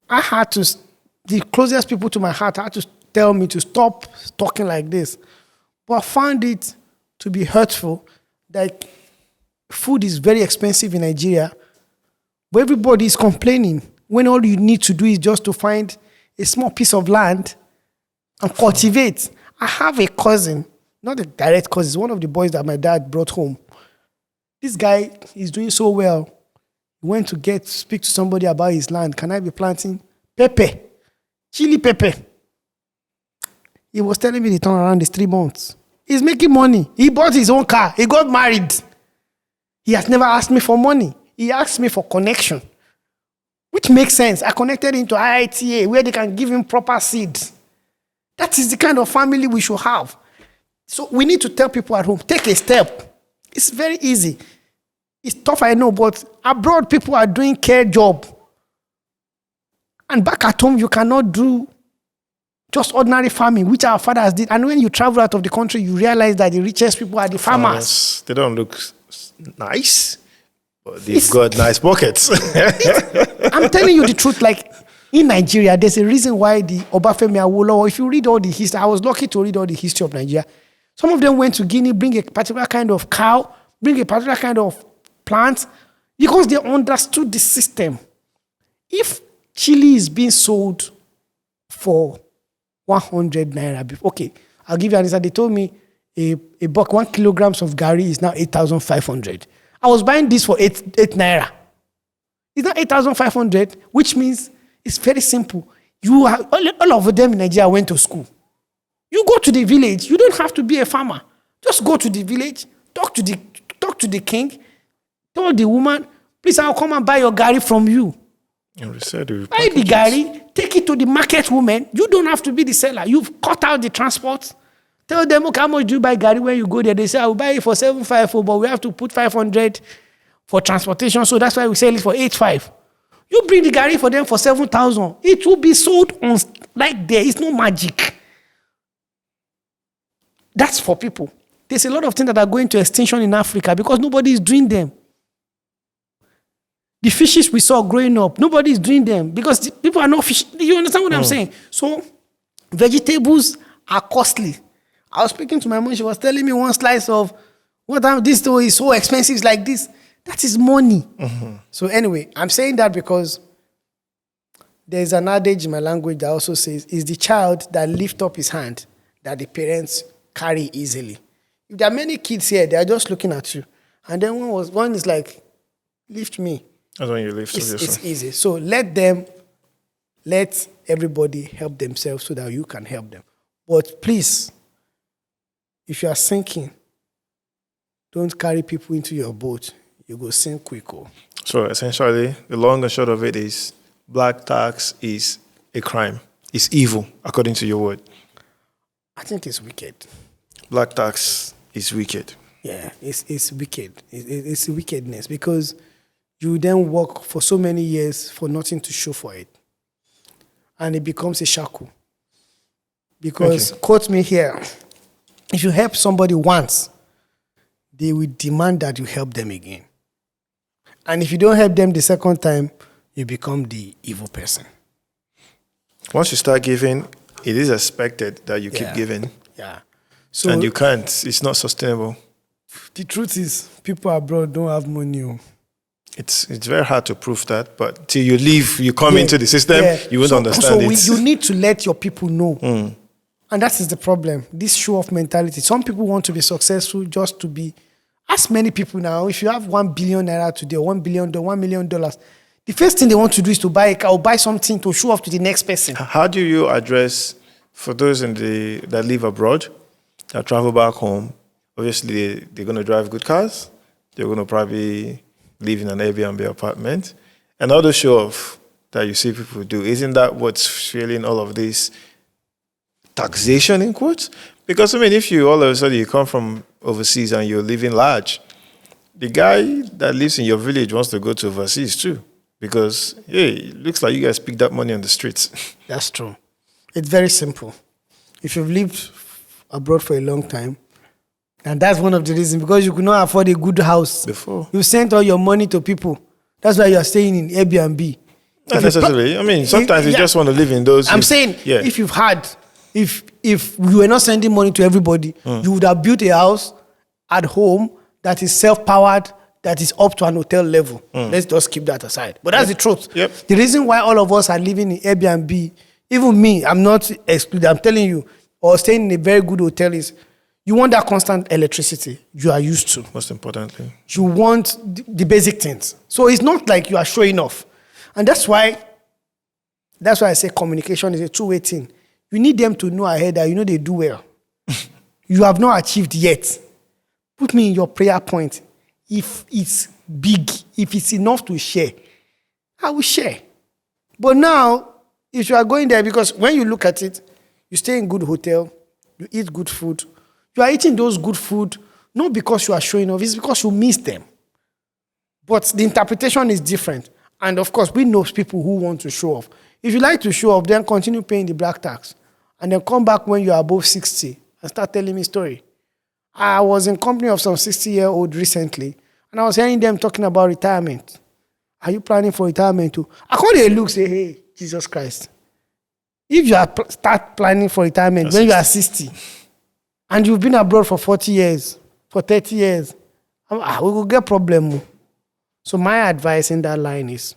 the closest people to my heart had to tell me to stop talking like this. But I found it to be hurtful that food is very expensive in Nigeria, but everybody is complaining when all you need to do is just to find a small piece of land and cultivate. I have a cousin, not a direct cousin, one of the boys that my dad brought home. This guy is doing so well. He went to speak to somebody about his land. Can I be planting pepper? Chili pepper. He was telling me the turnaround is 3 months. He's making money. He bought his own car. He got married. He has never asked me for money. He asked me for connection, which makes sense. I connected him to IITA where they can give him proper seeds. That is the kind of family we should have. So we need to tell people at home, take a step. It's very easy. It's tough, I know, but abroad people are doing care job. And back at home, you cannot do just ordinary farming, which our fathers did. And when you travel out of the country, you realize that the richest people are the farmers. They don't look nice, but they've got nice pockets. I'm telling you the truth, in Nigeria, there's a reason why the Obafemi Awolowo, if you read all the history, I was lucky to read all the history of Nigeria. Some of them went to Guinea, bring a particular kind of cow, bring a particular kind of plant, because they understood the system. If chili is being sold for 100 naira, okay, I'll give you an example. They told me a buck, 1 kilogram of gari is now 8,500. I was buying this for 8 naira. It's not 8,500, which means it's very simple. All of them in Nigeria went to school. You go to the village. You don't have to be a farmer. Just go to the village, talk to the king, tell the woman, please, I'll come and buy your gari from you. And we said buy the gari, take it to the market woman. You don't have to be the seller. You've cut out the transport. Tell them, okay, how much do you buy gari when you go there? They say, I will buy it for 750, but we have to put 500 for transportation. So that's why we sell it for 85. You bring the gari for them for 7,000. It will be sold on there. It's no magic. That's for people. There's a lot of things that are going to extinction in Africa because nobody is doing them. The fishes we saw growing up, nobody is doing them because people are not fishing. You understand what I'm saying? So vegetables are costly. I was speaking to my mom. She was telling me one slice of This store is so expensive, it's like this. That is money. So anyway, I'm saying that because there's an adage in my language that also says, it's the child that lifts up his hand that the parents carry easily. If there are many kids here, they are just looking at you. And then one is like, lift me. That's when you lift. It's easy. So let everybody help themselves so that you can help them. But please, if you are sinking, don't carry people into your boat. You go sink quick. Oh. So essentially, the long and short of it is, black tax is a crime. It's evil, according to your word. I think it's wicked. Black tax is wicked. Yeah, it's wicked. It's wickedness because you then work for so many years for nothing to show for it. And it becomes a shackle. Because, quote me here, if you help somebody once, they will demand that you help them again. And if you don't help them the second time, you become the evil person. Once you start giving, it is expected that you keep giving. Yeah. So, and you can't. It's not sustainable. The truth is, people abroad don't have money. It's very hard to prove that, but till you leave, you come into the system, you won't understand it. So you need to let your people know. And that is the problem, this show-off mentality. Some people want to be successful just to be... Ask many people now, if you have 1 billion naira today, or $1 million, the first thing they want to do is to buy a car or buy something to show off to the next person. How do you address, for those that live abroad, that travel back home, obviously they're going to drive good cars, they're going to probably live in an Airbnb apartment, and all the show-off that you see people do, isn't that what's fueling all of this taxation, in quotes? Because, I mean, if you all of a sudden you come from overseas and you're living large, the guy that lives in your village wants to go to overseas too. Because, hey, it looks like you guys picked up money on the streets. That's true. It's very simple. If you've lived abroad for a long time, and that's one of the reasons, because you could not afford a good house. Before. You sent all your money to people. That's why you are staying in Airbnb. Not necessarily. I mean, sometimes you just want to live in those. I'm saying, if you've had... If we were not sending money to everybody, you would have built a house at home that is self-powered, that is up to an hotel level. Let's just keep that aside. But that's the truth. The reason why all of us are living in Airbnb, even me, I'm not excluded, I'm telling you, or staying in a very good hotel is, you want that constant electricity you are used to. Most importantly. You want the basic things. So it's not like you are showing off. And that's why I say communication is a two-way thing. You need them to know ahead that they do well. You have not achieved yet. Put me in your prayer point. If it's big, if it's enough to share, I will share. But now, if you are going there, because when you look at it, you stay in good hotel, you eat good food. You are eating those good food, not because you are showing off, it's because you miss them. But the interpretation is different. And of course, we know people who want to show off. If you like to show off, then continue paying the black tax. And then come back when you are above 60 and start telling me story. I was in company of some 60-year-old recently, and I was hearing them talking about retirement. Are you planning for retirement too? I call a look, say, hey, Jesus Christ. If you start planning for retirement when you are 60, and you've been abroad for 40 years, for 30 years, we will get problem. So my advice in that line is,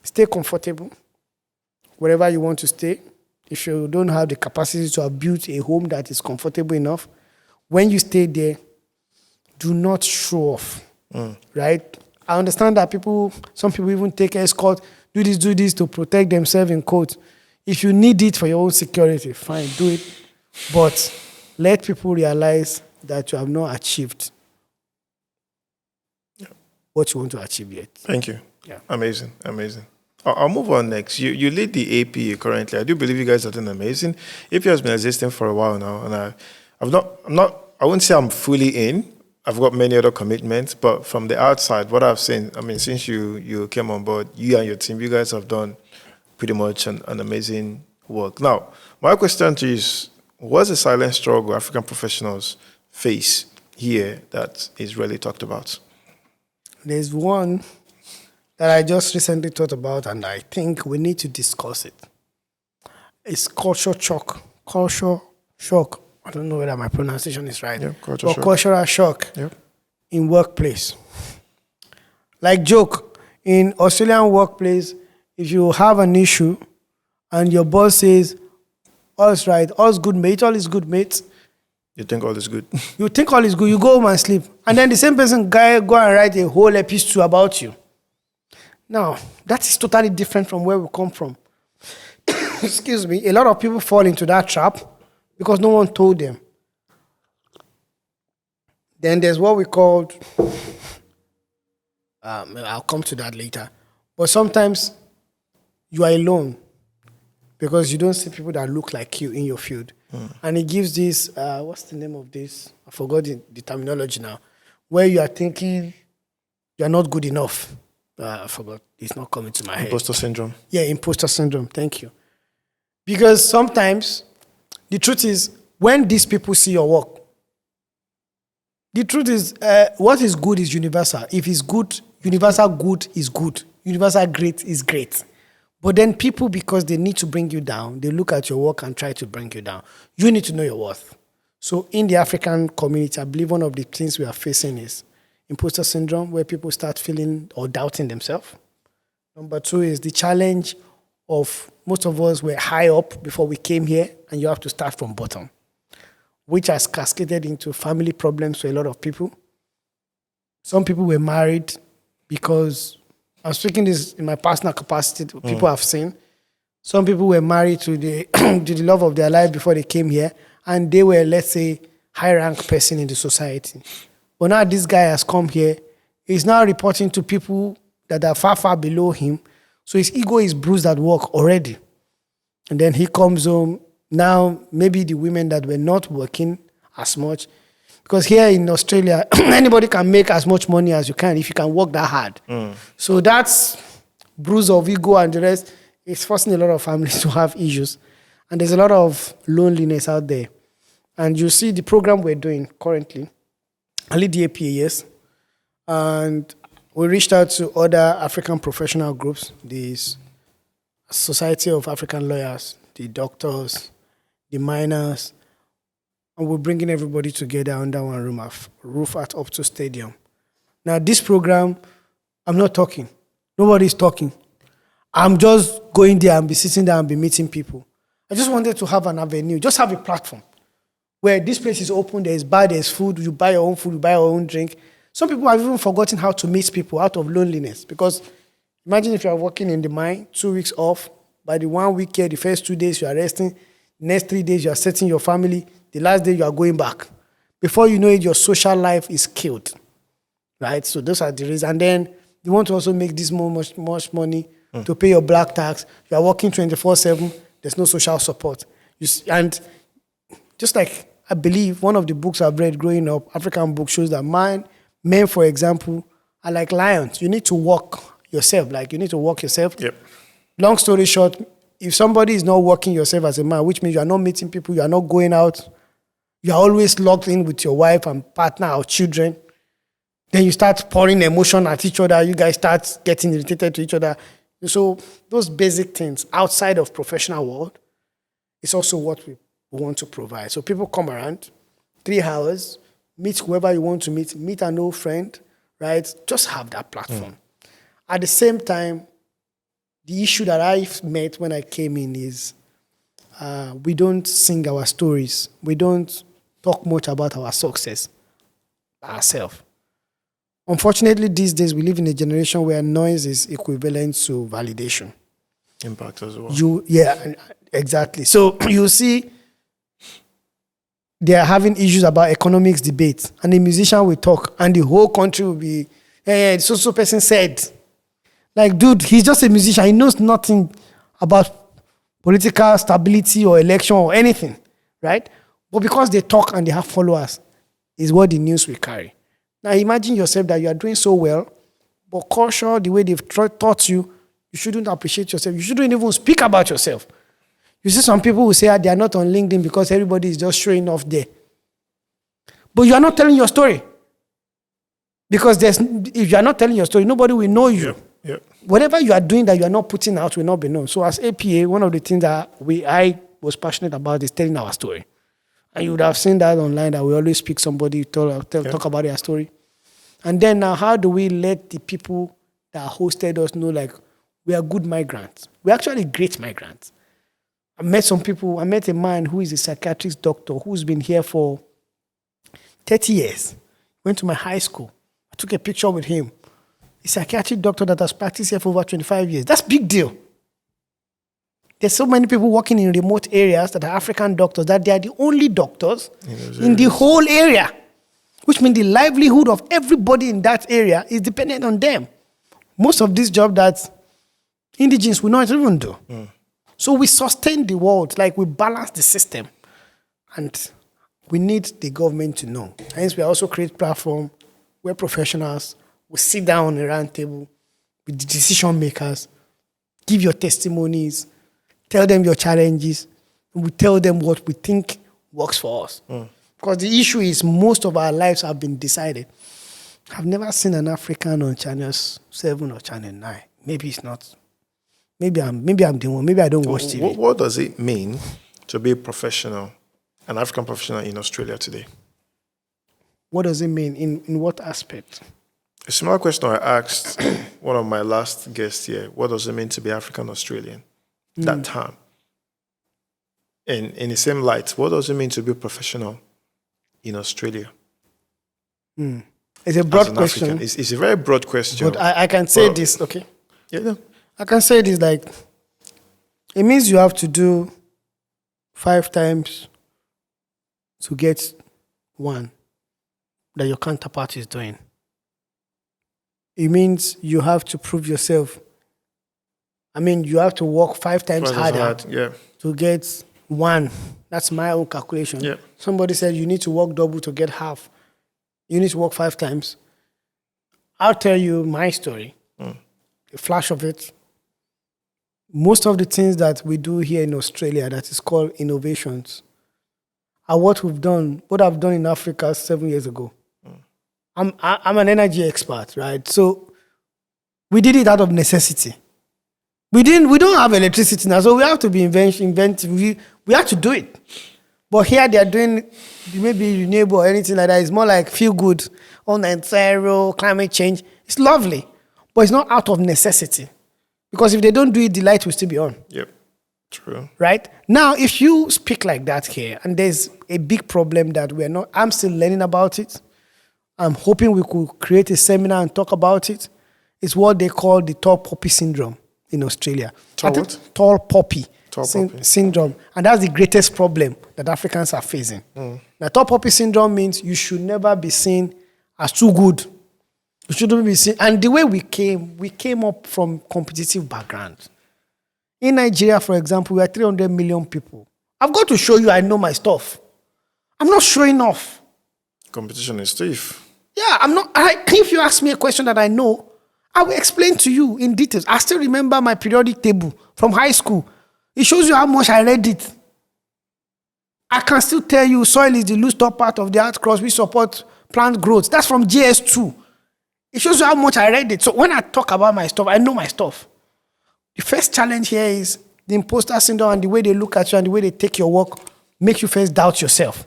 stay comfortable wherever you want to stay. If you don't have the capacity to have built a home that is comfortable enough, when you stay there, do not show off, right? I understand that some people even take escort, do this to protect themselves in quotes. If you need it for your own security, fine, do it. But let people realize that you have not achieved what you want to achieve yet. Thank you. Yeah. Amazing. I'll move on next. You lead the AP currently. I do believe you guys are doing amazing. AP has been existing for a while now, and I wouldn't say I'm fully in. I've got many other commitments, but from the outside, what I've seen, I mean, since you came on board, you and your team, you guys have done pretty much an amazing work. Now, my question to you is, what's the silent struggle African professionals face here that is rarely talked about? There's one that I just recently thought about, and I think we need to discuss it. It's culture shock. Culture shock. I don't know whether my pronunciation is right. Yeah, cultural shock. Yep. in workplace. Like joke, in Australian workplace, if you have an issue and your boss says, all's right, all's good, mate, all is good, mate. You think all is good? You think all is good, you go home and sleep. And then the same person go and write a whole epistle about you. Now, that is totally different from where we come from. Excuse me. A lot of people fall into that trap because no one told them. Then there's what we called, I'll come to that later. But sometimes you are alone because you don't see people that look like you in your field. And it gives this, what's the name of this? I forgot the terminology now. Where you are thinking you are not good enough. I forgot. It's not coming to my head. Imposter syndrome. Yeah, imposter syndrome. Thank you. Because sometimes the truth is when these people see your work, the truth is what is good is universal. If it's good, universal good is good. Universal great is great. But then people, because they need to bring you down, they look at your work and try to bring you down. You need to know your worth. So in the African community, I believe one of the things we are facing is imposter syndrome, where people start feeling or doubting themselves. Number two is the challenge of most of us were high up before we came here, and you have to start from bottom, which has cascaded into family problems for a lot of people. Some people were married because, I'm speaking this in my personal capacity, people have seen. Some people were married to the to the love of their life before they came here, and they were, let's say, high-rank person in the society. But now this guy has come here, he's now reporting to people that are far, far below him. So his ego is bruised at work already. And then he comes home. Now, maybe the women that were not working as much, because here in Australia, anybody can make as much money as you can if you can work that hard. So that's bruise of ego and the rest. It's forcing a lot of families to have issues. And there's a lot of loneliness out there. And you see the program we're doing currently, I lead the APA, yes. And we reached out to other African professional groups, the Society of African Lawyers, the doctors, the miners, and we're bringing everybody together under one roof at Opto Stadium. Now, this program, I'm not talking. Nobody's talking. I'm just going there and be sitting there and be meeting people. I just wanted to have an avenue, just have a platform where this place is open, there's bar, there's food, you buy your own food, you buy your own drink. Some people have even forgotten how to meet people out of loneliness, because imagine if you are working in the mine, 2 weeks off, by the 1 week here, the first 2 days you are resting, the next 3 days you are setting your family, the last day you are going back. Before you know it, your social life is killed, right? So those are the reasons. And then you want to also make this much money to pay your black tax. You are working 24/7, there's no social support. And just like I believe one of the books I've read growing up, African book, shows that men, for example, are like lions. You need to walk yourself. Like you need to walk yourself. Yep. Long story short, if somebody is not walking yourself as a man, which means you are not meeting people, you are not going out, you are always locked in with your wife and partner or children, then you start pouring emotion at each other. You guys start getting irritated to each other. So those basic things outside of professional world is also what we want to provide. So people come around, 3 hours, meet whoever you want to meet an old friend, right? Just have that platform. At the same time, the issue that I've met when I came in is we don't sing our stories. We don't talk much about our success ourselves. Unfortunately, these days we live in a generation where noise is equivalent to validation. Impact as well. Yeah, exactly. So you see, they are having issues about economics debate, and the musician will talk, and the whole country will be, hey, so person said. Like, dude, he's just a musician. He knows nothing about political stability or election or anything, right? But because they talk and they have followers, is what the news will carry. Now, imagine yourself that you are doing so well, but culture, the way they've taught you, you shouldn't appreciate yourself. You shouldn't even speak about yourself. You see some people who say they are not on LinkedIn because everybody is just showing off there. But you are not telling your story. Because if you are not telling your story, nobody will know you. Yeah. Whatever you are doing that you are not putting out will not be known. So as APA, one of the things that I was passionate about is telling our story. And you would have seen that online, that we always pick somebody, talk about their story. And then now, how do we let the people that hosted us know, like, we are good migrants? We're actually great migrants. I met a man who is a psychiatrist doctor who's been here for 30 years. Went to my high school. I took a picture with him. A psychiatric doctor that has practiced here for over 25 years. That's a big deal. There's so many people working in remote areas that are African doctors that they are the only doctors in the whole area, which means the livelihood of everybody in that area is dependent on them. Most of these jobs that indigenous will not even do. So we sustain the world, like we balance the system. And we need the government to know. Hence, we also create platform where professionals will sit down on a round table with the decision makers, give your testimonies, tell them your challenges, and we tell them what we think works for us. Because the issue is most of our lives have been decided. I've never seen an African on Channel 7 or Channel 9. Maybe it's not. Maybe I'm the one. Maybe I don't watch TV. What does it mean to be a professional, an African professional in Australia today? What does it mean? In what aspect? A similar question I asked one of my last guests here. What does it mean to be African Australian? That time. And in the same light, what does it mean to be a professional in Australia? It's a broad question. It's a very broad question. But I can say this, okay? Yeah, no. I can say this, like, it means you have to do 5 times to get 1 that your counterpart is doing. It means you have to prove yourself. I mean, you have to work 5 times harder to get 1. That's my own calculation. Yeah. Somebody said you need to work double to get half. You need to work 5 times. I'll tell you my story, a flash of it. Most of the things that we do here in Australia that is called innovations are what I've done in Africa 7 years ago. I'm an energy expert, right? So we did it out of necessity. We don't have electricity now, so we have to be inventive. We have to do it. But here they are doing maybe renewable or anything like that. It's more like feel good, on net zero, climate change. It's lovely, but it's not out of necessity. Because if they don't do it, the light will still be on. Yep, true. Right? Now, if you speak like that here, and there's a big problem that I'm still learning about it. I'm hoping we could create a seminar and talk about it. It's what they call the tall poppy syndrome in Australia. Tall poppy syndrome. And that's the greatest problem that Africans are facing. Now, tall poppy syndrome means you should never be seen as too good. You shouldn't be seen. And the way we came up from competitive background. In Nigeria, for example, we are 300 million people. I've got to show you I know my stuff. I'm not showing off. Competition is stiff. Yeah, I'm not. If you ask me a question that I know, I will explain to you in details. I still remember my periodic table from high school. It shows you how much I read it. I can still tell you soil is the loose top part of the earth crust. We support plant growth. That's from JS2. It shows you how much I read it. So when I talk about my stuff, I know my stuff. The first challenge here is the imposter syndrome and the way they look at you and the way they take your work make you first doubt yourself.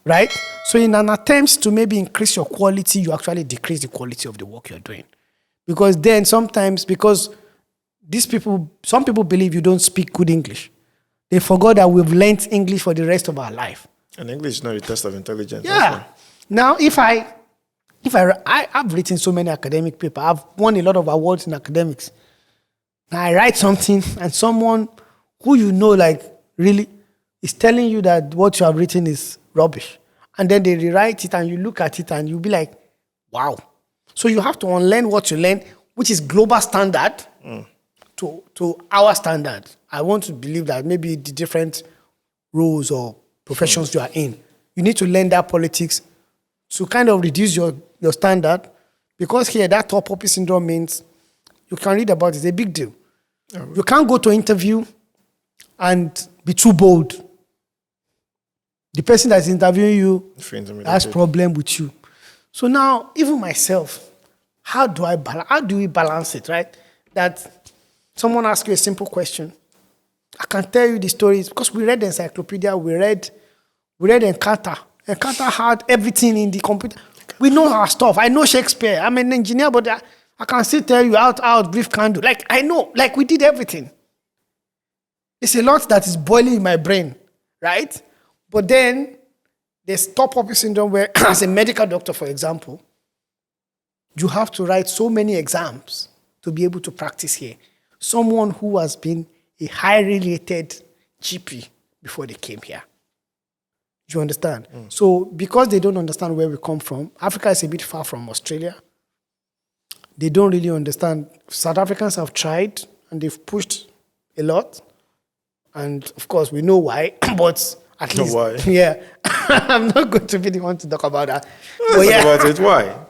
Right? So in an attempt to maybe increase your quality, you actually decrease the quality of the work you're doing. Because then sometimes, because some people believe you don't speak good English. They forgot that we've learned English for the rest of our life. And English is not a test of intelligence. Yeah. Now, I've written so many academic papers. I've won a lot of awards in academics. Now I write something and someone who you know, like, really is telling you that what you have written is rubbish. And then they rewrite it and you look at it and you'll be like, wow. So you have to unlearn what you learn, which is global standard, to our standard. I want to believe that maybe the different roles or professions you are in, you need to learn that politics to kind of reduce your standard. Because here, that top poppy syndrome means you can read about it. It's a big deal. You can't go to interview and be too bold. The person that's interviewing you has problem with you. So now, even myself, how do we balance it, right? That someone asks you a simple question. I can tell you the stories because we read the encyclopedia, we read Encarta. Encarta had everything in the computer. We know our stuff. I know Shakespeare. I'm an engineer, but I can still tell you out, brief candle. Like, I know, like we did everything. There's a lot that is boiling in my brain, right? But then there's top-up syndrome where, as a medical doctor, for example, you have to write so many exams to be able to practice here. Someone who has been a highly rated GP before they came here. Do you understand? So because they don't understand where we come from, Africa is a bit far from Australia. They don't really understand. South Africans have tried and they've pushed a lot. And of course, we know why, but at least, why? Yeah. I'm not going to be the one to talk about that. Let's talk about it. Why?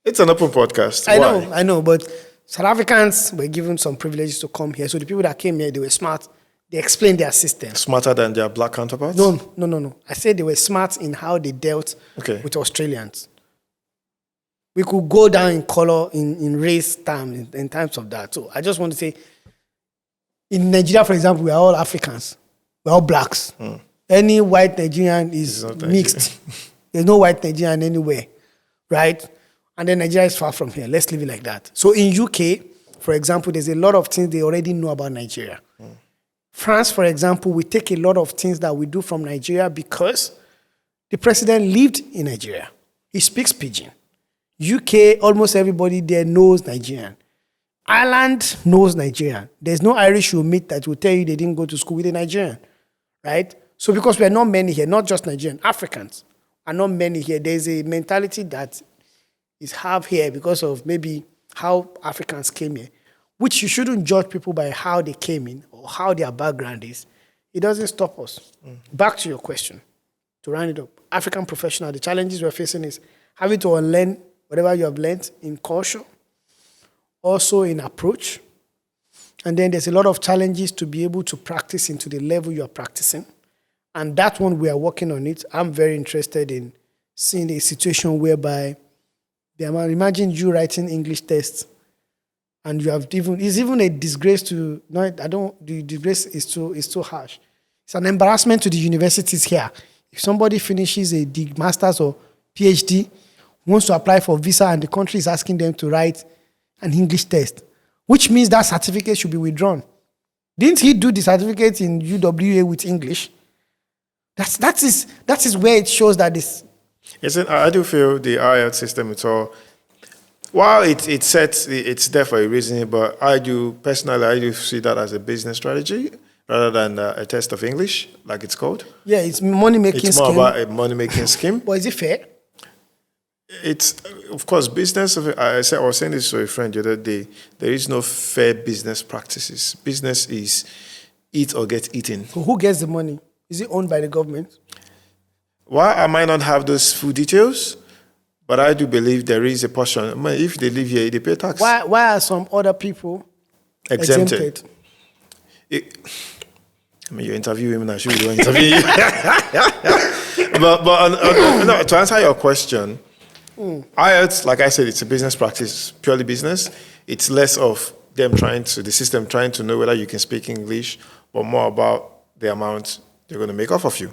It's an open podcast. I know, but South Africans were given some privileges to come here. So the people that came here, they were smart. They explained their system. Smarter than their black counterparts? No. I said they were smart in how they dealt with Australians. We could go down in color, in race terms, in terms of that. So I just want to say, in Nigeria, for example, we are all Africans. We're all blacks. Any white Nigerian is mixed. There's no white Nigerian anywhere, right? And then Nigeria is far from here. Let's leave it like that. So in UK, for example, there's a lot of things they already know about Nigeria. France, for example, we take a lot of things that we do from Nigeria because the president lived in Nigeria. He speaks Pidgin. UK, almost everybody there knows Nigerian. Ireland knows Nigerian. There's no Irish you meet that will tell you they didn't go to school with a Nigerian, right? So because we are not many here, not just Nigerian, Africans are not many here. There's a mentality that is have here because of maybe how Africans came here, which you shouldn't judge people by how they came in or how their background is. It doesn't stop us. Back to your question, to round it up. African professional, the challenges we're facing is having to unlearn whatever you have learned in culture, also in approach. And then there's a lot of challenges to be able to practice into the level you are practicing. And that one, we are working on it. I'm very interested in seeing a situation whereby, imagine you writing English tests and you have it's even a disgrace to, the disgrace is too harsh. It's an embarrassment to the universities here. If somebody finishes a master's or PhD, wants to apply for visa and the country is asking them to write an English test, which means that certificate should be withdrawn. Didn't he do the certificate in UWA with English? That is where it shows that this. Yes, I do feel the IELTS system, while it's there for a reason, but I do see that as a business strategy rather than a test of English, like it's called. Yeah, it's money-making scheme. It's more about a money-making scheme. But is it fair? It's, of course, business. I was saying this to a friend the other day. There is no fair business practices. Business is eat or get eaten. So who gets the money? Is it owned by the government? Well, I might not have those full details, but I do believe there is a portion. I mean, if they live here, they pay tax. Why are some other people exempted? You interview him, and I should be interview you. but to answer your question, IELTS, like I said, it's a business practice, purely business. It's less of the system trying to know whether you can speak English, but more about the amount they're going to make off of you.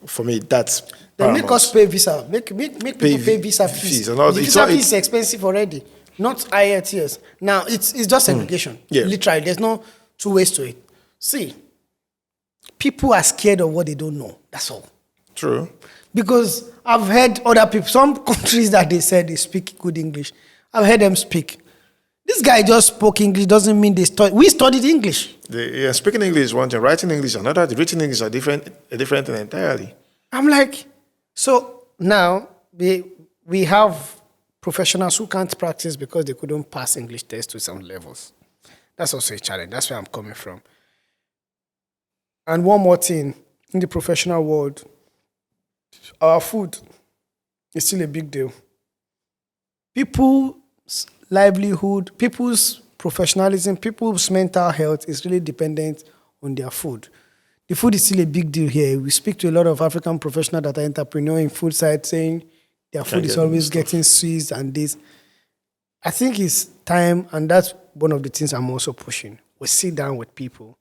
For me, that's They make us pay visa. Make people pay visa fees. And all the visa fees is expensive already. Not IELTS. Now, it's just segregation. Yeah. Literally, there's no two ways to it. See, people are scared of what they don't know. That's all. True. Because I've heard other people, some countries that they said they speak good English, I've heard them speak. This guy just spoke English, doesn't mean they studied. We studied English. Speaking English is one thing, writing English is another. The written English is a different thing entirely. I'm like, so now we have professionals who can't practice because they couldn't pass English tests to some levels. That's also a challenge. That's where I'm coming from. And one more thing, in the professional world, our food is still a big deal. People's livelihood, people's professionalism, people's mental health is really dependent on their food. The food is still a big deal here. We speak to a lot of African professionals that are entrepreneurs in food side saying their food is always getting squeezed and this. I think it's time, and that's one of the things I'm also pushing. We sit down with people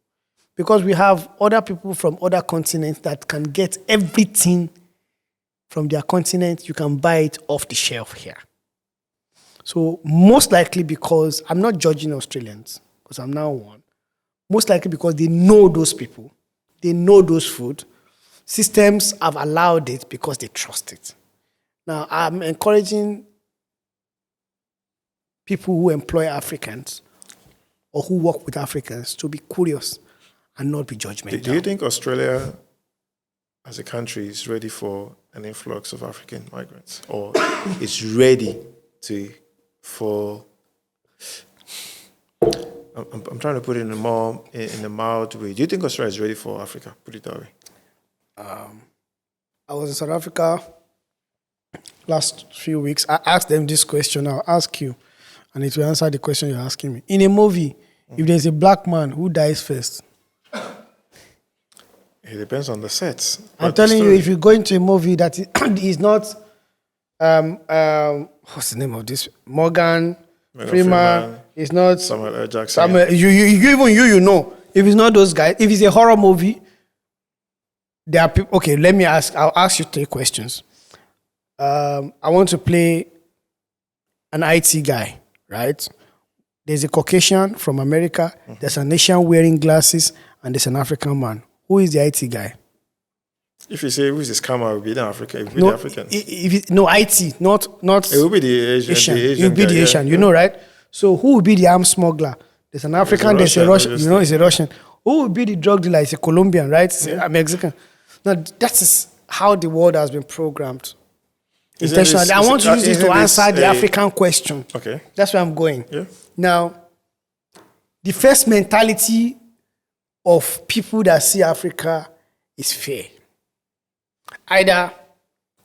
because we have other people from other continents that can get everything from their continent, you can buy it off the shelf here. So most likely because, I'm not judging Australians, because I'm now one. Most likely because they know those people. They know those food. Systems have allowed it because they trust it. Now, I'm encouraging people who employ Africans or who work with Africans to be curious and not be judgmental. Do you think Australia as a country is ready for an influx of African migrants, or is ready for? I'm trying to put it in a mild way. Do you think Australia is ready for Africa? Put it that way. I was in South Africa last few weeks. I asked them this question. I'll ask you, and it will answer the question you're asking me. In a movie, if there's a black man, who dies first? It depends on the sets. I'm telling you, if you go into a movie that is not, what's the name of this? Morgan Freeman. It's not Samuel L. Jackson. You know. If it's not those guys, if it's a horror movie, there are people. Okay, I'll ask you 3 questions. I want to play an IT guy, right? There's a Caucasian from America, there's an Asian wearing glasses, and there's an African man. Who is the IT guy? If you say who's this camera, it will be the African. It will be the African. IT, not. It will be the Asian. It will be the Asian. You know, right? So who will be the arms smuggler? There's an African. There's a Russian. You know, it's a Russian. Who will be the drug dealer? It's a Colombian, right? It's a Mexican. Now that is how the world has been programmed. Intentionally, I want to use this to answer the African question. Okay, that's where I'm going. Yeah. Now, the first mentality of people that see Africa is fear. Either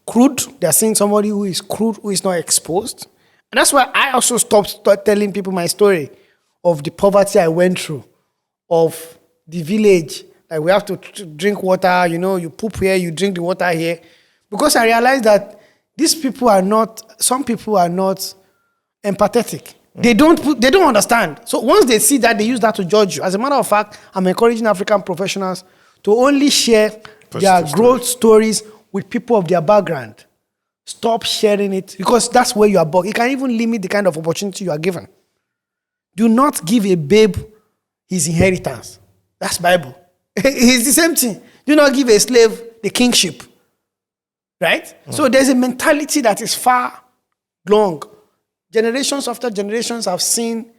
crude, they're seeing somebody who is crude, who is not exposed. And that's why I also stopped telling people my story of the poverty I went through, of the village. Like we have to drink water, you know, you poop here, you drink the water here. Because I realized that some people are not empathetic. They don't understand. So once they see that, they use that to judge you. As a matter of fact, I'm encouraging African professionals to only share their growth stories with people of their background. Stop sharing it, because that's where you are born. It can even limit the kind of opportunity you are given. Do not give a babe his inheritance. That's Bible. It's the same thing. Do not give a slave the kingship. Right? So there's a mentality that is far long. Generations after generations have seen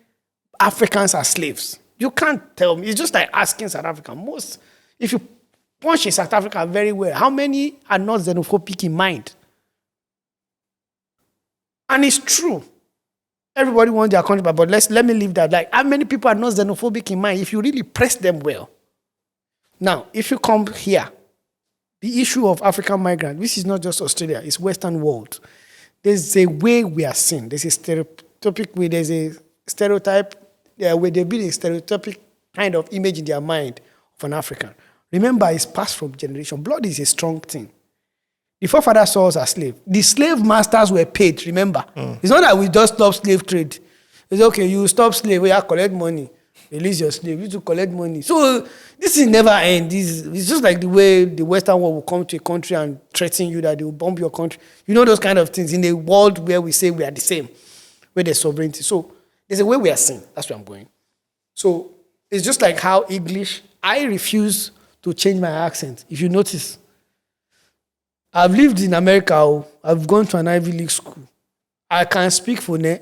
Africans as slaves. You can't tell me. It's just like asking South Africa. If you punch in South Africa very well, how many are not xenophobic in mind? And it's true. Everybody wants their country, but let me leave that. Like, how many people are not xenophobic in mind if you really press them well? Now, if you come here, the issue of African migrants, this is not just Australia, it's Western world. There's a way we are seen. There's a stereotypic way, there's a stereotype where they build a stereotypic kind of image in their mind of an African. Remember, it's passed from generation. Blood is a strong thing. The forefathers saw us as slaves. The slave masters were paid, remember. It's not that we just stop slave trade. It's okay, you stop slave, we have collect money. Release your slave, you to collect money. So this is never end. It's just like the way the Western world will come to a country and threaten you that they will bomb your country. You know those kind of things in a world where we say we are the same, where there's sovereignty. So there's a way we are seen. That's where I'm going. So it's just like how English, I refuse to change my accent. If you notice, I've lived in America. I've gone to an Ivy League school. I can speak Fone,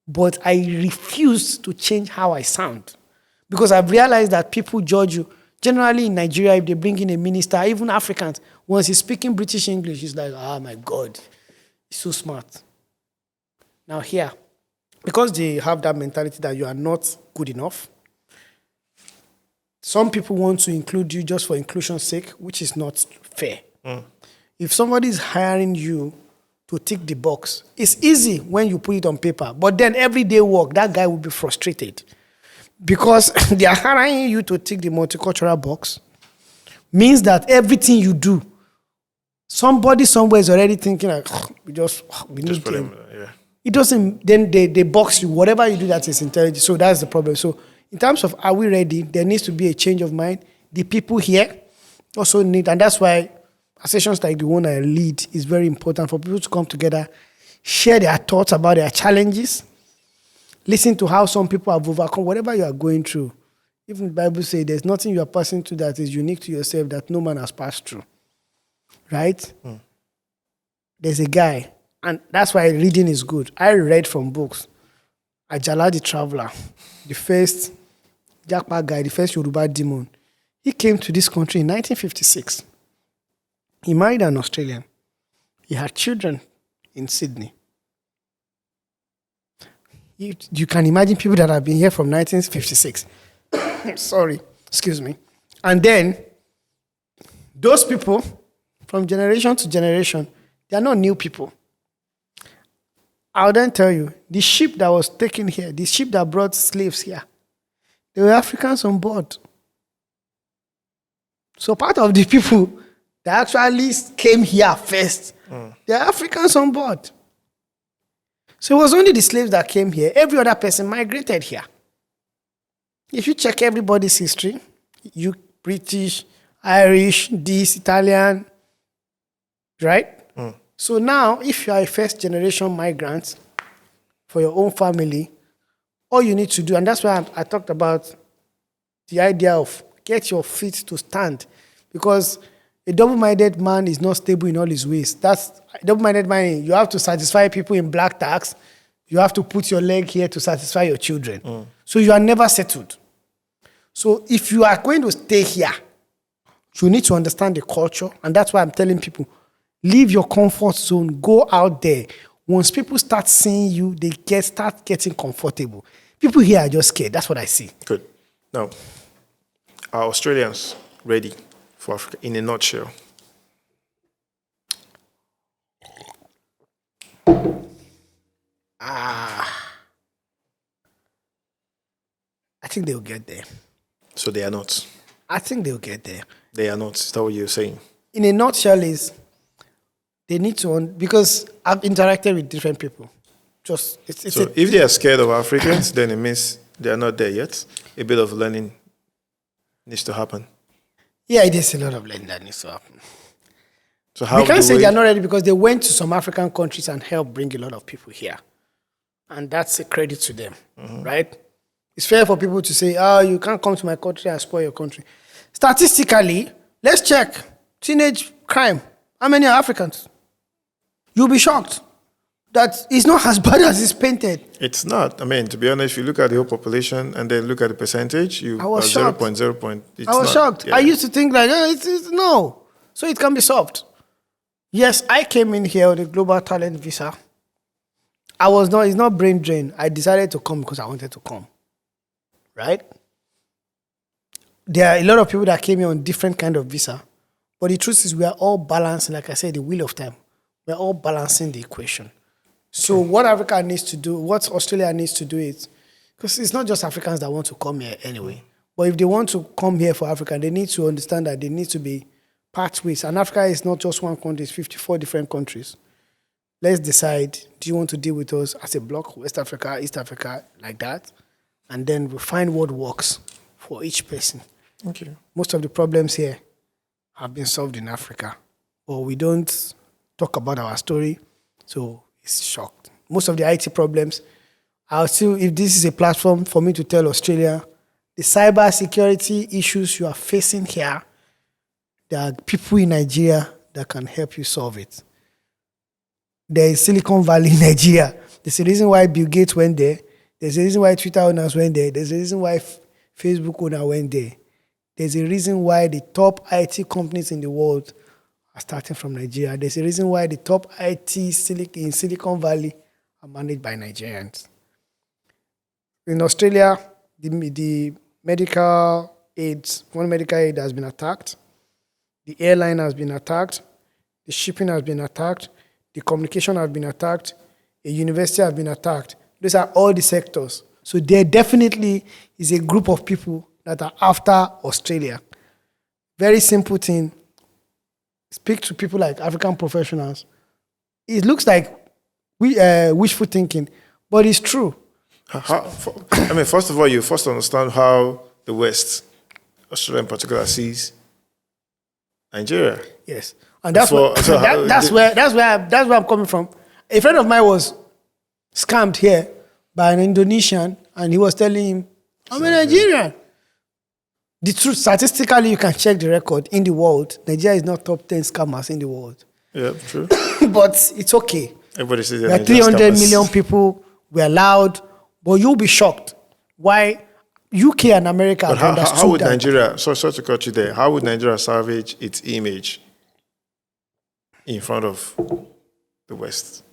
but I refuse to change how I sound. Because I've realized that people judge you. Generally in Nigeria, if they bring in a minister, even Africans, once he's speaking British English, he's like, oh my God, he's so smart. Now here, because they have that mentality that you are not good enough, some people want to include you just for inclusion's sake, which is not fair. If somebody is hiring you to tick the box, it's easy when you put it on paper. But then everyday work, that guy will be frustrated. Because they are hiring you to tick the multicultural box, means that everything you do, somebody somewhere is already thinking like, we need him. Yeah. It doesn't, then they box you. Whatever you do that is intelligent. So that's the problem. So in terms of are we ready, there needs to be a change of mind. The people here also need, and that's why Associations like the one I lead is very important for people to come together, share their thoughts about their challenges, listen to how some people have overcome whatever you are going through. Even the Bible says there's nothing you are passing through that is unique to yourself that no man has passed through. Right? There's a guy, and that's why reading is good. I read from books. Ajala the Traveler, the first Japa guy, the first Yoruba demon. He came to this country in 1956. He married an Australian. He had children in Sydney. You can imagine people that have been here from 1956. Sorry, excuse me. And then, those people, from generation to generation, they are not new people. I'll then tell you, the ship that was taken here, the ship that brought slaves here, they were Africans on board. So part of the people that actually came here first, they are Africans on board. So it was only the slaves that came here. Every other person migrated here. If you check everybody's history, you British, Irish, this, Italian, right? So now, if you are a first generation migrant for your own family, all you need to do, and that's why I talked about the idea of get your feet to stand, because a double-minded man is not stable in all his ways. That's a double-minded man. You have to satisfy people in black tax. You have to put your leg here to satisfy your children. So you are never settled. So if you are going to stay here, you need to understand the culture, and that's why I'm telling people, leave your comfort zone, go out there. Once people start seeing you, they start getting comfortable. People here are just scared. That's what I see. Good. Now, are Australians ready for Africa in a nutshell? I think they'll get there. So they are not. I think they'll get there. They are not. Is that what you're saying? In a nutshell, is they need to, because I've interacted with different people. So if they are scared of Africans, then it means they are not there yet. A bit of learning needs to happen. Yeah, it is a lot of learning that needs to happen. So how we can't say they are not ready because they went to some African countries and helped bring a lot of people here. And that's a credit to them, right? It's fair for people to say, you can't come to my country and spoil your country. Statistically, let's check teenage crime. How many are Africans? You'll be shocked that it's not as bad as it's painted. It's not. I mean, to be honest, if you look at the whole population and then look at the percentage, I was shocked. 0.0. I was shocked. Yeah. I used to think like, it's no. So it can be solved. Yes, I came in here with a global talent visa. It's not brain drain. I decided to come because I wanted to come. Right? There are a lot of people that came here on different kind of visa. But the truth is we are all balancing, like I said, the wheel of time. We're all balancing the equation. So what Africa needs to do, what Australia needs to do is, because it's not just Africans that want to come here anyway. But if they want to come here for Africa, they need to understand that they need to be pathways. And Africa is not just one country, it's 54 different countries. Let's decide, do you want to deal with us as a block, West Africa, East Africa, like that? And then we'll find what works for each person. Okay. Most of the problems here have been solved in Africa. But we don't talk about our story, so it's shocked. Most of the IT problems, if this is a platform for me to tell Australia, the cyber security issues you are facing here, there are people in Nigeria that can help you solve it. There is Silicon Valley in Nigeria. There's a reason why Bill Gates went there. There's a reason why Twitter owners went there. There's a reason why Facebook owner went there. There's a reason why the top IT companies in the world are starting from Nigeria. There's a reason why the top IT in Silicon Valley are managed by Nigerians. In Australia, the medical aids, one medical aid has been attacked. The airline has been attacked. The shipping has been attacked. The communication has been attacked. A university has been attacked. Those are all the sectors. So there definitely is a group of people that are after Australia. Very simple thing. Speak to people like African professionals. It looks like wishful thinking, but it's true. First of all, you first understand how the West, Australia in particular, sees Nigeria. Yes. And that's that's where I'm coming from. A friend of mine was scammed here by an Indonesian, and he was telling him, I'm a Nigerian. The truth, statistically, you can check the record in the world. Nigeria is not top 10 scammers in the world. Yeah, true. But it's okay. Everybody says there are 300 million people. We're loud, but you'll be shocked why UK and America have understood how would that. Nigeria, sorry to cut you there, how would Nigeria salvage its image in front of the West?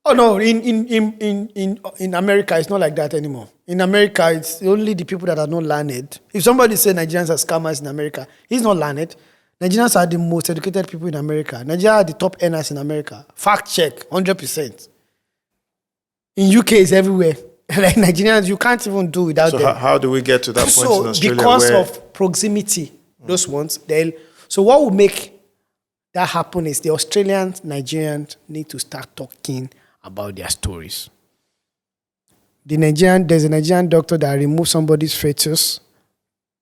Oh no, in America, it's not like that anymore. In America, it's only the people that are not learned. If somebody says Nigerians are scammers in America, he's not learned. Nigerians are the most educated people in America. Nigeria are the top earners in America. Fact check, 100%. In UK, it's everywhere. Like Nigerians, you can't even do without them. So how do we get to that point in Australia? Because of proximity, those ones. So what will make that happen is the Australians, Nigerians need to start talking about their stories. There's a Nigerian doctor that removed somebody's fetus,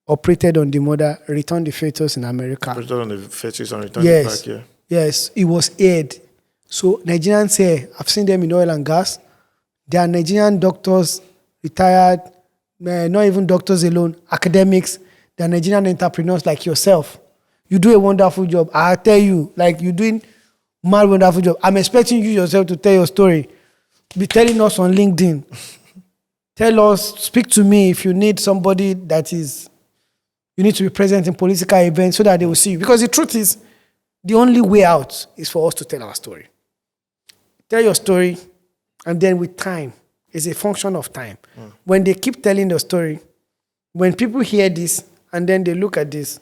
operated on the mother, returned the fetus in America. Operated on the fetus and returned it back, yeah. Yes, it was aired. So Nigerians here, I've seen them in oil and gas. There are Nigerian doctors, retired, not even doctors alone, academics. There are Nigerian entrepreneurs like yourself. You do a wonderful job. I tell you, like you're doing mad wonderful job. I'm expecting you yourself to tell your story. Be telling us on LinkedIn. Tell us, speak to me if you need somebody you need to be present in political events so that they will see you. Because the truth is, the only way out is for us to tell our story. Tell your story, and then with time, it's a function of time. When they keep telling the story, when people hear this, and then they look at this,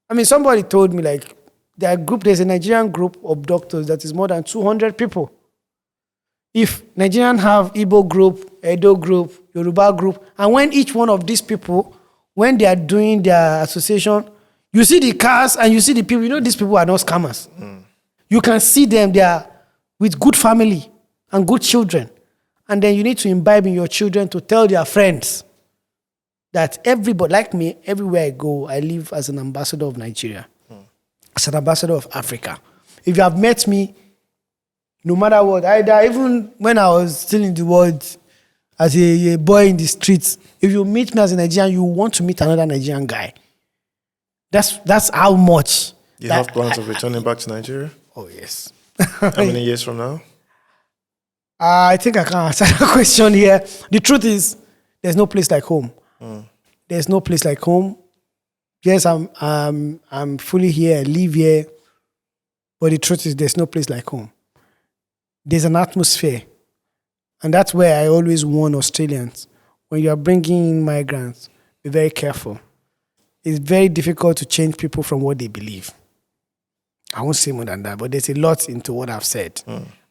I mean, somebody told me, like, there's a Nigerian group of doctors that is more than 200 people. If Nigerians have Igbo group, Edo group, Yoruba group, and when each one of these people, when they are doing their association, you see the cars and you see the people, these people are not scammers. You can see them, they are with good family and good children. And then you need to imbibe in your children to tell their friends that everybody, like me, everywhere I go, I live as an ambassador of Nigeria, as an ambassador of Africa. If you have met me, no matter what, even when I was still in the world as a boy in the streets, if you meet me as a Nigerian, you want to meet another Nigerian guy. That's how much. You have plans of returning back to Nigeria? Oh, yes. How many years from now? I think I can answer that question here. The truth is, there's no place like home. There's no place like home. Yes, I'm fully here, I live here. But the truth is, there's no place like home. There's an atmosphere. And that's where I always warn Australians. When you are bringing in migrants, be very careful. It's very difficult to change people from what they believe. I won't say more than that, but there's a lot into what I've said.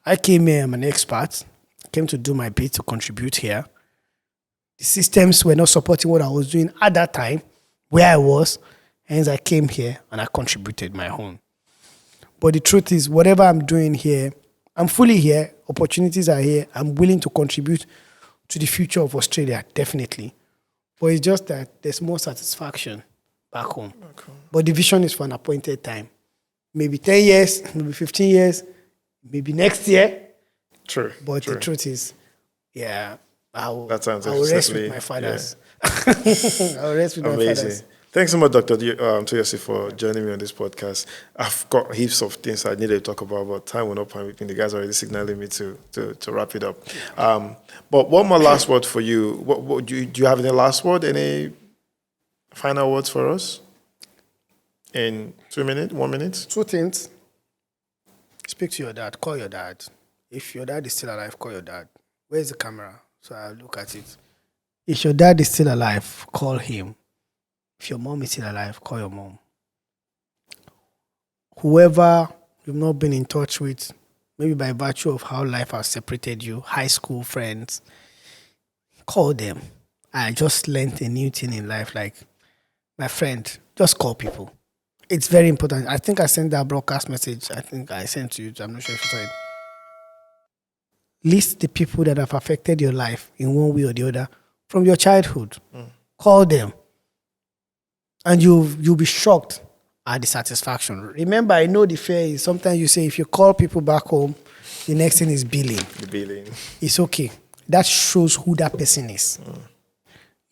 I came here, I'm an expert. I came to do my bit to contribute here. The systems were not supporting what I was doing at that time, where I was. Hence, I came here and I contributed my own. But the truth is, whatever I'm doing here, I'm fully here. Opportunities are here. I'm willing to contribute to the future of Australia, definitely. But it's just that there's more satisfaction back home. But the vision is for an appointed time. Maybe 10 years, maybe 15 years, maybe next year. True. But the truth is, I will rest with my fathers. Yeah. I will rest with my fathers. Thanks so much, Dr. Omotoyosi, for joining me on this podcast. I've got heaps of things I needed to talk about, but time will not permit me. The guys are already signaling me to wrap it up. But one more last word for you. What do you have any last word? Any final words for us? In 2 minutes, 1 minute? 2 things. Speak to your dad. Call your dad. If your dad is still alive, call your dad. Where's the camera? So I'll look at it. If your dad is still alive, call him. If your mom is still alive, call your mom. Whoever you've not been in touch with, maybe by virtue of how life has separated you, high school friends, call them. I just learned a new thing in life, like, my friend, just call people. It's very important. I think I sent that broadcast message. I think I sent to you. I'm not sure if you saw it. List the people that have affected your life in one way or the other from your childhood. Call them. And you'll be shocked are the satisfaction. Remember, I know the fear is sometimes you say if you call people back home, the next thing is billing. The billing. It's okay. That shows who that person is.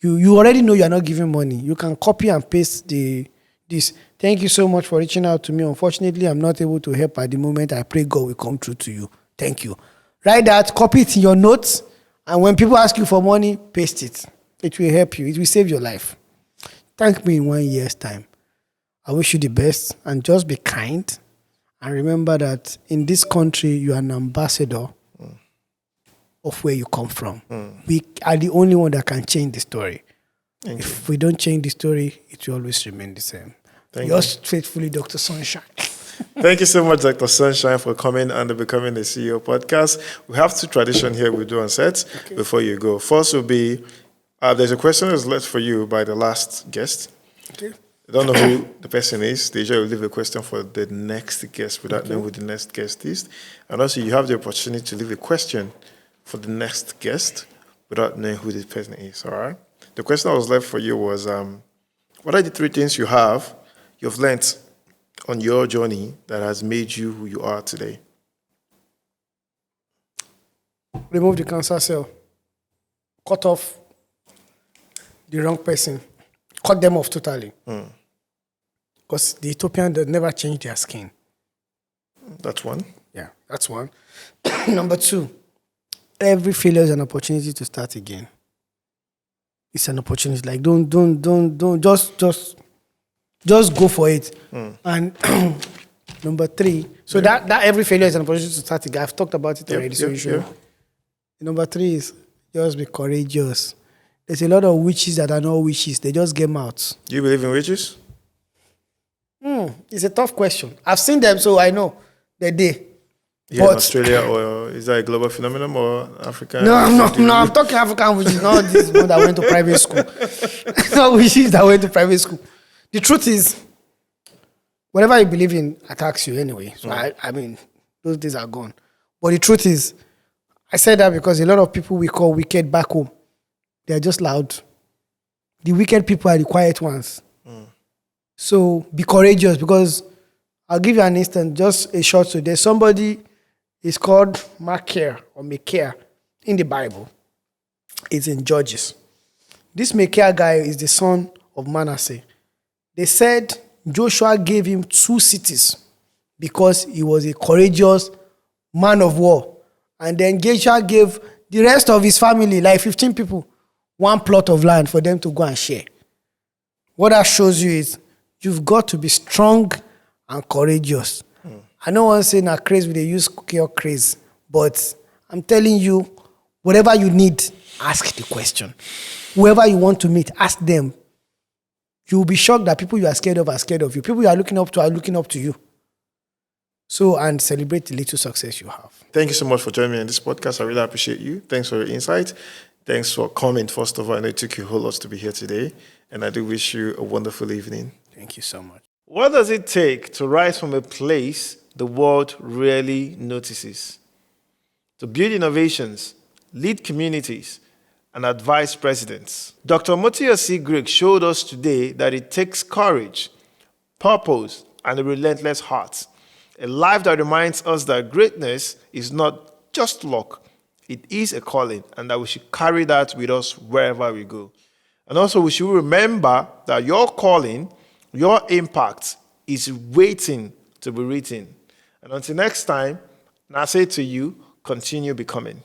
You already know you're not giving money. You can copy and paste this. Thank you so much for reaching out to me. Unfortunately, I'm not able to help at the moment. I pray God will come through to you. Thank you. Write that, copy it in your notes, and when people ask you for money, paste it. It will help you. It will save your life. Thank me in 1 year's time. I wish you the best, and just be kind. And remember that in this country, you are an ambassador of where you come from. We are the only one that can change the story. If we don't change the story, it will always remain the same. Yours faithfully, Dr. Sunshine. Thank you so much, Dr. Sunshine, for coming and Becoming the CEO podcast. We have two traditions here we do on set before you go. First will be, there's a question that's left for you by the last guest. Okay. I don't know who the person is. They usually leave a question for the next guest without knowing who the next guest is. And also, you have the opportunity to leave a question for the next guest without knowing who this person is, all right? The question that was left for you was, what are the 3 things you've learned on your journey that has made you who you are today? Remove the cancer cell. Cut off the wrong person. Cut them off totally. Because the Ethiopian, they never change their skin. That's one. Yeah, that's one. Number 2, every failure is an opportunity to start again. It's an opportunity. Like, don't, just go for it. And number 3, so that every failure is an opportunity to start again. I've talked about it already, so you should. Number 3 is just be courageous. There's a lot of witches that are not witches. They just get mouths. Do you believe in witches? It's a tough question. I've seen them, so I know that they. Yeah, in Australia, or is that a global phenomenon or African? No, I'm talking African witches, not this one that went to private school. Not witches that went to private school. The truth is, whatever you believe in attacks you anyway. So I mean, those days are gone. But the truth is, I said that because a lot of people we call wicked back home, they are just loud. The wicked people are the quiet ones. So be courageous, because I'll give you an instance, just a short. So there's somebody, it's called Machir or Machir in the Bible. It's in Judges. This Machir guy is the son of Manasseh. They said Joshua gave him 2 cities because he was a courageous man of war. And then Joshua gave the rest of his family, like 15 people, 1 plot of land for them to go and share. What that shows you is you've got to be strong and courageous. I know one saying a craze, they use cure craze, but I'm telling you, whatever you need, ask the question. Whoever you want to meet, ask them. You'll be shocked that people you are scared of you. People you are looking up to you. So, and celebrate the little success you have. Thank you so much for joining me on this podcast. I really appreciate you. Thanks for your insight. Thanks for coming, first of all. I know it took you a whole lot to be here today, and I do wish you a wonderful evening. Thank you so much. What does it take to rise from a place the world rarely notices? To build innovations, lead communities, and advise presidents. Dr. Omotoyosi Craig showed us today that it takes courage, purpose, and a relentless heart. A life that reminds us that greatness is not just luck, it is a calling, and that we should carry that with us wherever we go. And also we should remember that your calling, your impact is waiting to be written. And until next time, I say to you, continue becoming.